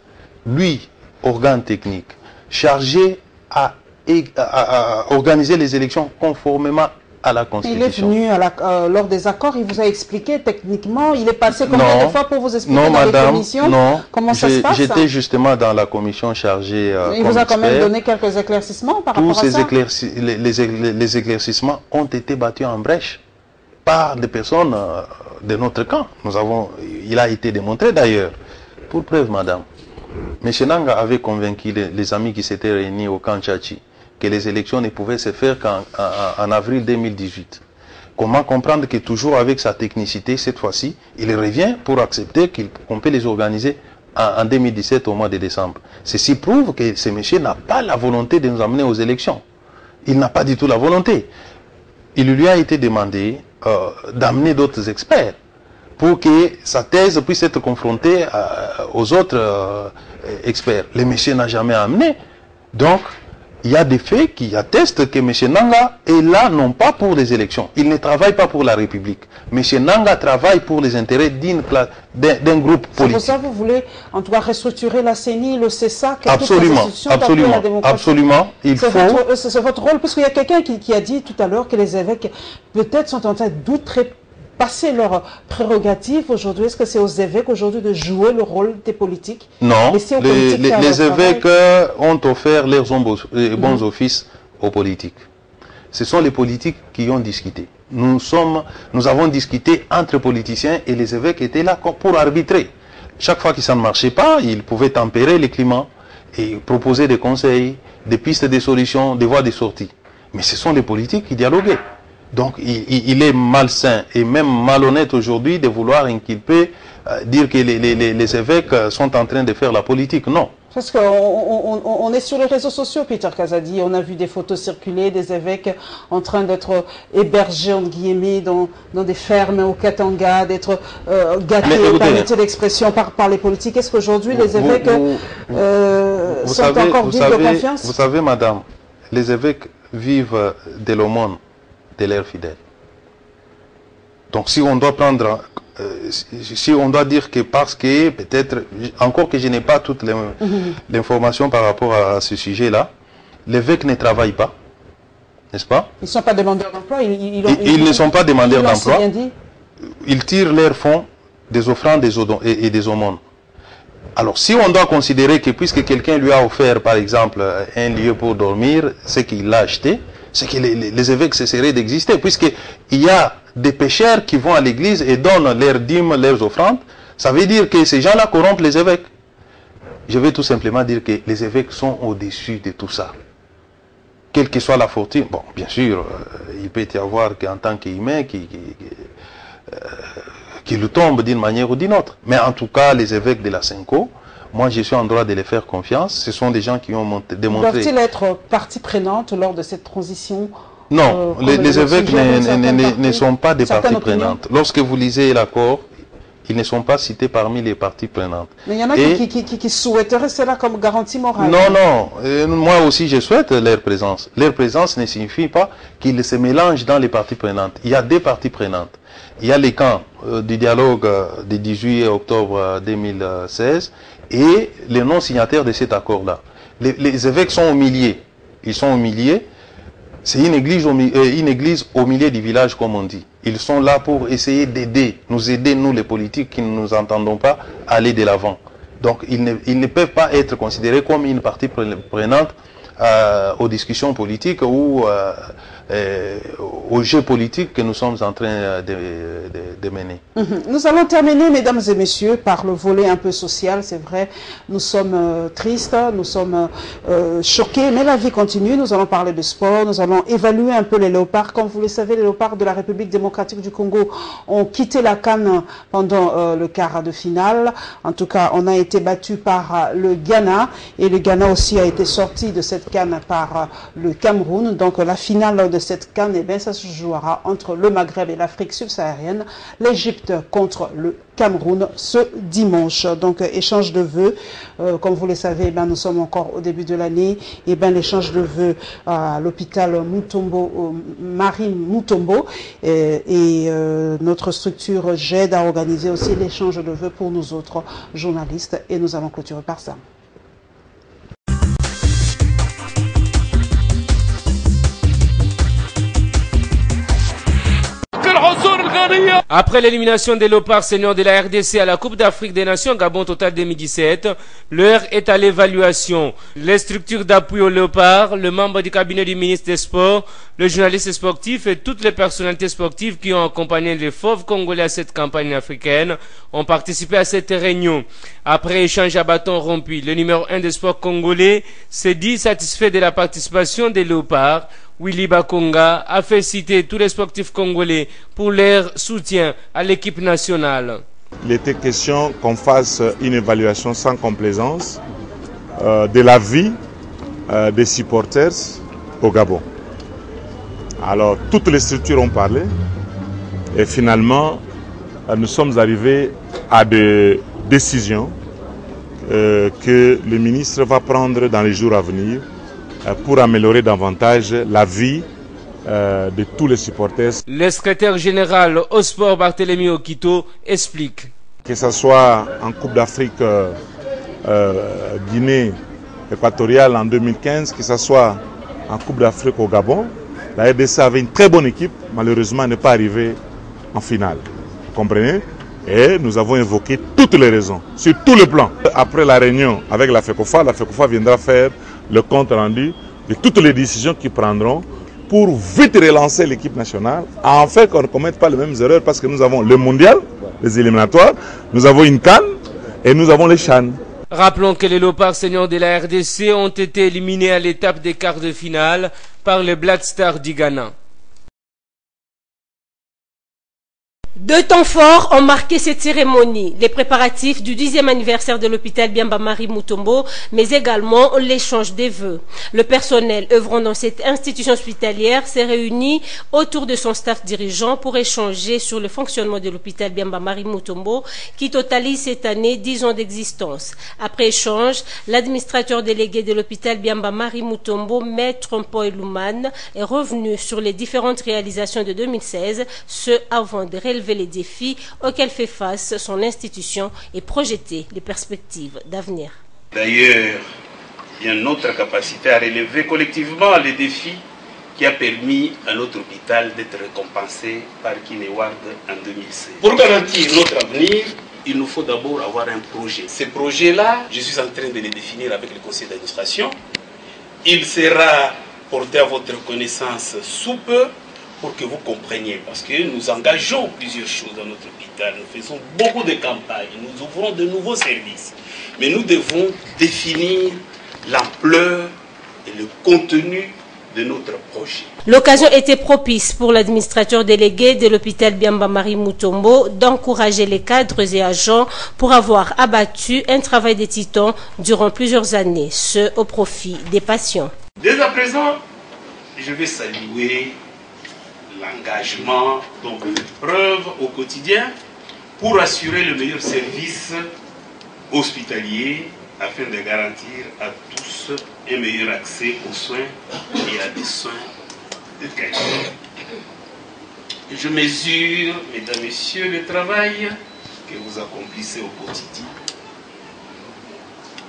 Lui, organe technique, chargé à organiser les élections conformément à la Constitution. Il est venu lors des accords, il vous a expliqué techniquement, il est passé combien de fois pour vous expliquer dans les commissions comment ça se passe? J'étais justement dans la commission chargée il vous a quand même donné quelques éclaircissements par rapport à ça? Les éclaircissements ont été battus en brèche par des personnes de notre camp. Il a été démontré d'ailleurs. Pour preuve, madame, M. Nangaa avait convaincu les amis qui s'étaient réunis au camp Tchachi que les élections ne pouvaient se faire qu'en avril 2018. Comment comprendre que toujours avec sa technicité, cette fois-ci, il revient pour accepter qu'on peut les organiser en 2017 au mois de décembre. Ceci prouve que ce monsieur n'a pas la volonté de nous amener aux élections. Il n'a pas du tout la volonté. Il lui a été demandé d'amener d'autres experts pour que sa thèse puisse être confrontée aux autres experts. Le monsieur n'a jamais amené. Donc, il y a des faits qui attestent que M. Nangaa est là non pas pour les élections. Il ne travaille pas pour la République. M. Nangaa travaille pour les intérêts d'un groupe politique. C'est pour ça que vous voulez, en tout cas, restructurer la CENI, le CESA, absolument, absolument. C'est votre rôle, parce qu'il y a quelqu'un qui a dit tout à l'heure que les évêques peut-être sont en train d'outrepasser leurs prérogatives aujourd'hui. Est-ce que c'est aux évêques aujourd'hui de jouer le rôle des politiques? Non, les évêques ont offert leurs bons offices aux politiques. Ce sont les politiques qui ont discuté. Nous avons discuté entre politiciens et les évêques étaient là pour arbitrer. Chaque fois que ça ne marchait pas, ils pouvaient tempérer les climats et proposer des conseils, des pistes de solutions, des voies de sortie. Mais ce sont les politiques qui dialoguaient. Donc il est malsain et même malhonnête aujourd'hui de vouloir inculper, dire que les évêques sont en train de faire la politique. Non, Parce qu'on est sur les réseaux sociaux, Peter Kazadi. On a vu des photos circuler des évêques en train d'être hébergés, entre guillemets, dans des fermes au Katanga, d'être gâtés, permettez l'expression, par les politiques. Est-ce qu'aujourd'hui, les évêques sont encore dignes de confiance? Vous savez, madame, les évêques vivent de l'aumône de leurs fidèles. Donc, si on doit prendre... si on doit dire que parce que peut-être, encore que je n'ai pas toute l'information par rapport à ce sujet-là, l'évêque ne travaille pas, n'est-ce pas? Ils ne sont pas demandeurs d'emploi. Ils ne sont pas demandeurs d'emploi. Ils tirent leurs fonds des offrandes et des aumônes. Alors, si on doit considérer que puisque quelqu'un lui a offert, par exemple, un lieu pour dormir, c'est qu'il l'a acheté, c'est que les évêques cesseraient d'exister, puisqu'il y a des pécheurs qui vont à l'église et donnent leurs dîmes, leurs offrandes. Ça veut dire que ces gens-là corrompent les évêques. Je vais tout simplement dire que les évêques sont au-dessus de tout ça. Quelle que soit la fortune, bon, bien sûr, il peut y avoir qu'en tant qu'humain qui lui tombe d'une manière ou d'une autre. Mais en tout cas, les évêques de la Cinco, moi je suis en droit de les faire confiance. Ce sont des gens qui ont démontré... Doivent-ils être partie prenante lors de cette transition? Non, les évêques ne sont pas des parties prenantes. Lorsque vous lisez l'accord, ils ne sont pas cités parmi les parties prenantes. Mais il y en a qui souhaiteraient cela comme garantie morale. Non, moi aussi je souhaite leur présence. Leur présence ne signifie pas qu'ils se mélangent dans les parties prenantes. Il y a des parties prenantes. Il y a les camps du dialogue du 18 octobre 2016 et les non-signataires de cet accord-là. Les évêques sont au milieu. Ils sont au milieu. C'est une église au milieu du village, comme on dit. Ils sont là pour essayer d'aider, nous les politiques qui ne nous entendons pas, à aller de l'avant. Donc ils ne peuvent pas être considérés comme une partie prenante aux discussions politiques ou au jeu politique que nous sommes en train de mener. Nous allons terminer, mesdames et messieurs, par le volet un peu social. C'est vrai, nous sommes tristes, nous sommes choqués, mais la vie continue. Nous allons parler de sport, nous allons évaluer un peu les léopards. Comme vous le savez, les léopards de la République démocratique du Congo ont quitté la CAN pendant le quart de finale. En tout cas, on a été battu par le Ghana et le Ghana aussi a été sorti de cette CAN par le Cameroun. Donc la finale de cette CAN, eh bien, ça se jouera entre le Maghreb et l'Afrique subsaharienne, l'Égypte contre le Cameroun ce dimanche. Donc échange de vœux, comme vous le savez, eh bien, nous sommes encore au début de l'année. Eh bien, l'échange de vœux à l'hôpital Mutombo, Marine Mutombo et notre structure GED a organisé aussi l'échange de vœux pour nous autres journalistes et nous allons clôturer par ça. Après l'élimination des léopards seniors de la RDC à la Coupe d'Afrique des Nations Gabon Total 2017, l'heure est à l'évaluation. Les structures d'appui aux léopards, le membre du cabinet du ministre des Sports, le journaliste sportif et toutes les personnalités sportives qui ont accompagné les fauves congolais à cette campagne africaine ont participé à cette réunion. Après échange à bâton rompu, le numéro 1 des sports congolais s'est dit satisfait de la participation des léopards. Willy Bakonga a fait citer tous les sportifs congolais pour leur soutien à l'équipe nationale. Il était question qu'on fasse une évaluation sans complaisance de la vie des supporters au Gabon. Alors toutes les structures ont parlé et finalement nous sommes arrivés à des décisions que le ministre va prendre dans les jours à venir pour améliorer davantage la vie de tous les supporters. Le secrétaire général au sport Barthélemy Okito explique. Que ce soit en Coupe d'Afrique Guinée équatoriale en 2015, que ce soit en Coupe d'Afrique au Gabon, la RDC avait une très bonne équipe, malheureusement elle n'est pas arrivée en finale. Vous comprenez? Et nous avons évoqué toutes les raisons, sur tous les plans. Après la réunion avec la FECOFA viendra faire le compte rendu de toutes les décisions qu'ils prendront pour vite relancer l'équipe nationale, afin qu'on ne commette pas les mêmes erreurs, parce que nous avons le mondial, les éliminatoires, nous avons une CAN et nous avons les CHAN. Rappelons que les léopards seniors de la RDC ont été éliminés à l'étape des quarts de finale par les Black Stars du Ghana. Deux temps forts ont marqué cette cérémonie, les préparatifs du 10e anniversaire de l'hôpital Biamba Marie Mutombo, mais également l'échange des vœux. Le personnel œuvrant dans cette institution hospitalière s'est réuni autour de son staff dirigeant pour échanger sur le fonctionnement de l'hôpital Biamba Marie Mutombo, qui totalise cette année 10 ans d'existence. Après échange, l'administrateur délégué de l'hôpital Biamba Marie Mutombo, Maître Mpoy Luman, est revenu sur les différentes réalisations de 2016, ce avant de relever les défis auxquels fait face son institution et projeter les perspectives d'avenir. D'ailleurs, il y a notre capacité à relever collectivement les défis qui a permis à notre hôpital d'être récompensé par Kineward en 2016. Pour garantir notre avenir, il nous faut d'abord avoir un projet. Ces projets-là, je suis en train de les définir avec le conseil d'administration. Il sera porté à votre connaissance sous peu, pour que vous compreniez, parce que nous engageons plusieurs choses dans notre hôpital, nous faisons beaucoup de campagnes, nous ouvrons de nouveaux services, mais nous devons définir l'ampleur et le contenu de notre projet. L'occasion était propice pour l'administrateur délégué de l'hôpital Biamba Marie Mutombo d'encourager les cadres et agents pour avoir abattu un travail de titan durant plusieurs années, ce au profit des patients. Dès à présent, je vais saluer l'engagement dont vous faites preuve au quotidien pour assurer le meilleur service hospitalier afin de garantir à tous un meilleur accès aux soins et à des soins de qualité. Je mesure, mesdames et messieurs, le travail que vous accomplissez au quotidien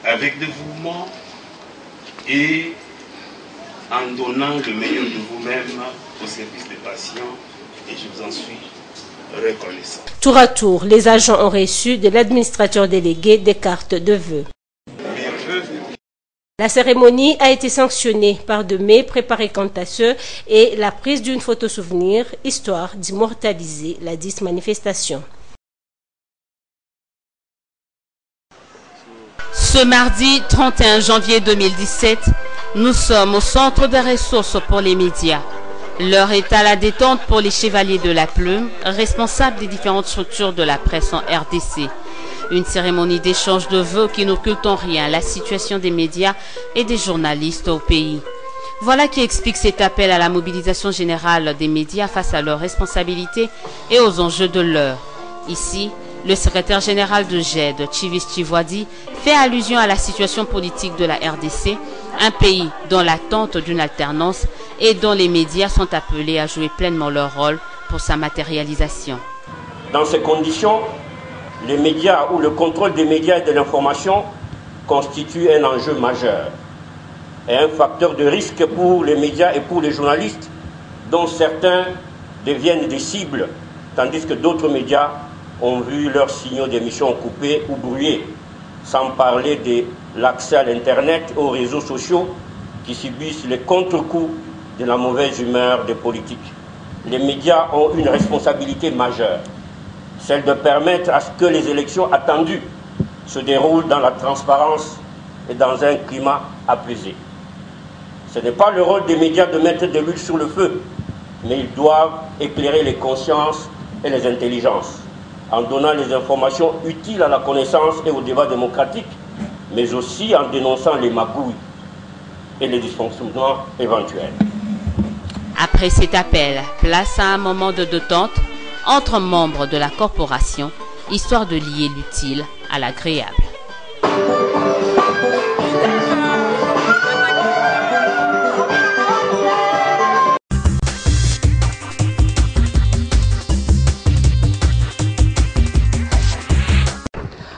avec dévouement et en donnant le meilleur de vous-même au service des patients, et je vous en suis reconnaissant. Tour à tour, les agents ont reçu de l'administrateur délégué des cartes de vœux. La cérémonie a été sanctionnée par de mets préparés quant à ceux et la prise d'une photo souvenir, histoire d'immortaliser la dite manifestation. Ce mardi 31 janvier 2017, nous sommes au centre des ressources pour les médias. L'heure est à la détente pour les chevaliers de la plume, responsables des différentes structures de la presse en RDC. Une cérémonie d'échange de vœux qui n'occulte en rien la situation des médias et des journalistes au pays. Voilà qui explique cet appel à la mobilisation générale des médias face à leurs responsabilités et aux enjeux de l'heure. Ici, le secrétaire général de GED, Chivis Chivwadi, fait allusion à la situation politique de la RDC, un pays dans l'attente d'une alternance et dont les médias sont appelés à jouer pleinement leur rôle pour sa matérialisation. Dans ces conditions, les médias ou le contrôle des médias et de l'information constitue un enjeu majeur et un facteur de risque pour les médias et pour les journalistes, dont certains deviennent des cibles, tandis que d'autres médias ont vu leurs signaux d'émission coupés ou brouillés, sans parler de l'accès à l'Internet et aux réseaux sociaux qui subissent les contre-coups de la mauvaise humeur des politiques. Les médias ont une responsabilité majeure, celle de permettre à ce que les élections attendues se déroulent dans la transparence et dans un climat apaisé. Ce n'est pas le rôle des médias de mettre de l'huile sur le feu, mais ils doivent éclairer les consciences et les intelligences, en donnant les informations utiles à la connaissance et au débat démocratique, mais aussi en dénonçant les magouilles et les dysfonctionnements éventuels. Après cet appel, place à un moment de détente entre membres de la corporation, histoire de lier l'utile à l'agréable.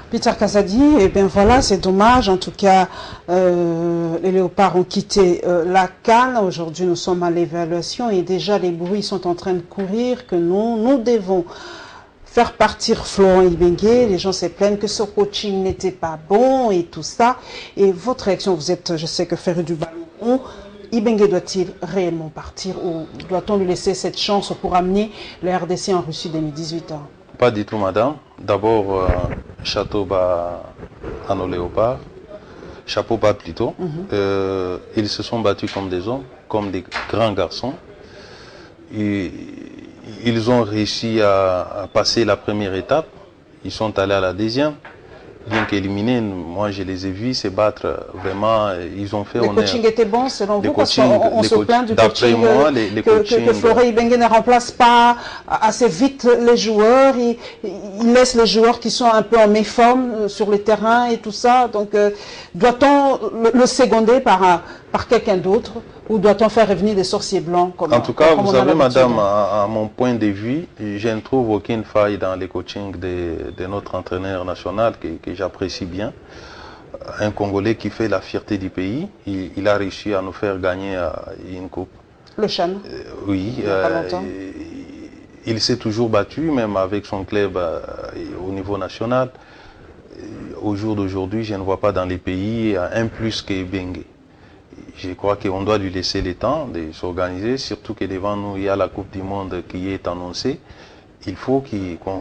Peter Kazadi, et bien voilà, c'est dommage. En tout cas, les léopards ont quitté la CAN. Aujourd'hui, nous sommes à l'évaluation et déjà les bruits sont en train de courir que nous devons faire partir Florent Ibenge. Les gens se plaignent que ce coaching n'était pas bon et tout ça. Et votre réaction, vous êtes, je sais que féru du ballon. Ibenge doit-il réellement partir ou doit-on lui laisser cette chance pour amener le RDC en Russie 2018 ans? Pas du tout, madame. D'abord, chapeau bas à nos léopards. Chapeau bas plutôt. Ils se sont battus comme des hommes, comme des grands garçons. Et Ils ont réussi à passer la première étape. Ils sont allés à la deuxième. Bien qu'éliminés, moi je les ai vus se battre vraiment, ils ont fait honneur. Le coaching était bon selon vous, parce qu'on se plaint du coaching que Florey Ibenge ne remplace pas assez vite les joueurs, il laisse les joueurs qui sont un peu en méforme sur le terrain et tout ça, donc doit-on le seconder par quelqu'un d'autre ou doit-on faire revenir des sorciers blancs En tout cas, vous savez, madame, à mon point de vue, je ne trouve aucune faille dans le coaching de notre entraîneur national que j'apprécie bien. Un Congolais qui fait la fierté du pays, il a réussi à nous faire gagner une coupe. Le Chan. Oui, il s'est toujours battu, même avec son club au niveau national. Au jour d'aujourd'hui, je ne vois pas dans les pays un plus que Bengue. Je crois qu'on doit lui laisser le temps de s'organiser, surtout que devant nous, il y a la Coupe du Monde qui est annoncée. Il faut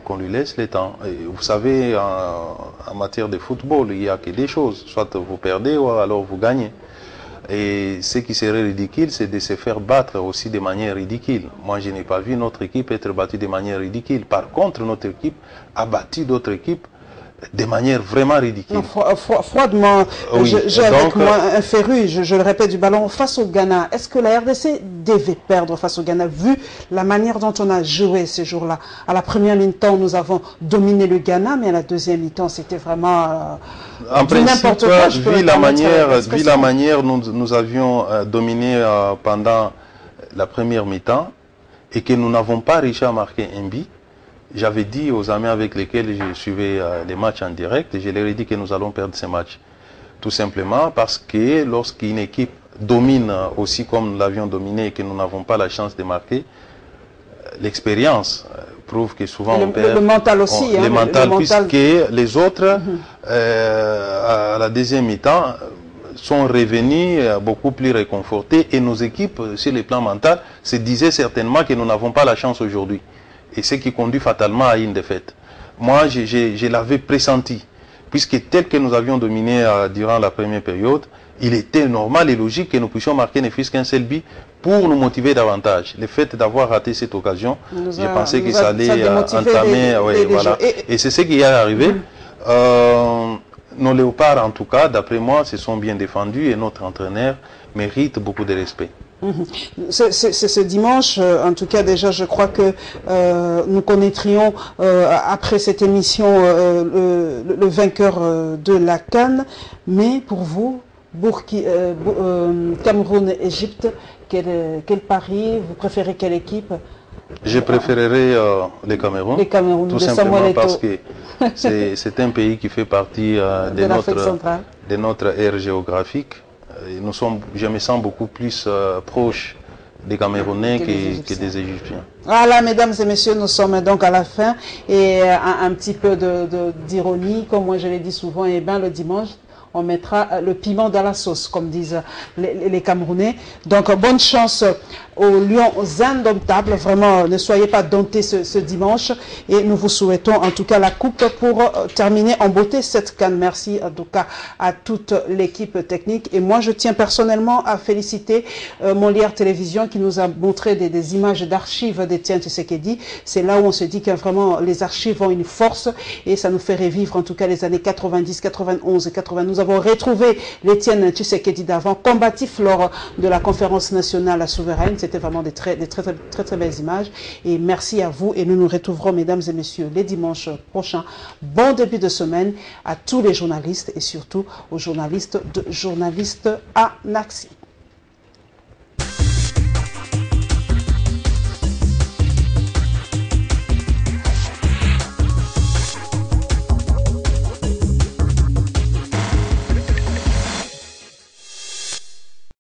qu'on lui laisse le temps. Et vous savez, en matière de football, il n'y a que des choses. Soit vous perdez ou alors vous gagnez. Et ce qui serait ridicule, c'est de se faire battre aussi de manière ridicule. Moi, je n'ai pas vu notre équipe être battue de manière ridicule. Par contre, notre équipe a battu d'autres équipes de manière vraiment ridicule. Froidement, oui, j'ai avec moi un féru, je le répète, du ballon face au Ghana. Est-ce que la RDC devait perdre face au Ghana, vu la manière dont on a joué ces jours-là? À la première mi-temps, nous avons dominé le Ghana, mais à la deuxième mi-temps, c'était vraiment en principe, vu la manière nous avions dominé pendant la première mi-temps et que nous n'avons pas réussi à marquer un but. J'avais dit aux amis avec lesquels je suivais les matchs en direct, je leur ai dit que nous allons perdre ces matchs. Tout simplement parce que lorsqu'une équipe domine aussi comme nous l'avions dominé et que nous n'avons pas la chance de marquer, l'expérience prouve que souvent on perd. Le mental aussi. Le mental, puisque les autres, à la deuxième mi-temps, sont revenus beaucoup plus réconfortés et nos équipes, sur le plan mental, se disaient certainement que nous n'avons pas la chance aujourd'hui. Et ce qui conduit fatalement à une défaite. Moi, je l'avais pressenti, puisque tel que nous avions dominé durant la première période, il était normal et logique que nous puissions marquer ne fût-ce qu'un seul but pour nous motiver davantage. Le fait d'avoir raté cette occasion, je pensais que ça allait entamer... voilà. Et c'est ce qui est arrivé. Nos léopards, en tout cas, d'après moi, se sont bien défendus et notre entraîneur mérite beaucoup de respect. C'est ce dimanche, en tout cas déjà je crois que nous connaîtrions après cette émission le vainqueur de la CAN, mais pour vous, Cameroun-Égypte, quel pari, vous préférez quelle équipe? Je préférerais les Cameroun, tout simplement parce que c'est un pays qui fait partie de notre aire géographique. Je me sens beaucoup plus proche des Camerounais que des Égyptiens. Voilà, mesdames et messieurs, nous sommes donc à la fin. Et un petit peu d'ironie, comme moi je l'ai dit souvent, et bien le dimanche, on mettra le piment dans la sauce, comme disent les Camerounais. Donc, bonne chance aux Lions indomptables. Vraiment, ne soyez pas domptés ce dimanche. Et nous vous souhaitons en tout cas la coupe pour terminer en beauté cette CAN. Merci en tout cas à toute l'équipe technique. Et moi, je tiens personnellement à féliciter Molière Télévision qui nous a montré des images d'archives d'Étienne Tshisekedi. C'est là où on se dit que vraiment les archives ont une force et ça nous fait revivre en tout cas les années 90, 91 et 80. Nous avons retrouvé l'Étienne Tshisekedi d'avant, combatif lors de la conférence nationale souveraine. C'était vraiment des très belles images. Et merci à vous et nous nous retrouverons, mesdames et messieurs, les dimanches prochains. Bon début de semaine à tous les journalistes et surtout aux journalistes à Naxi.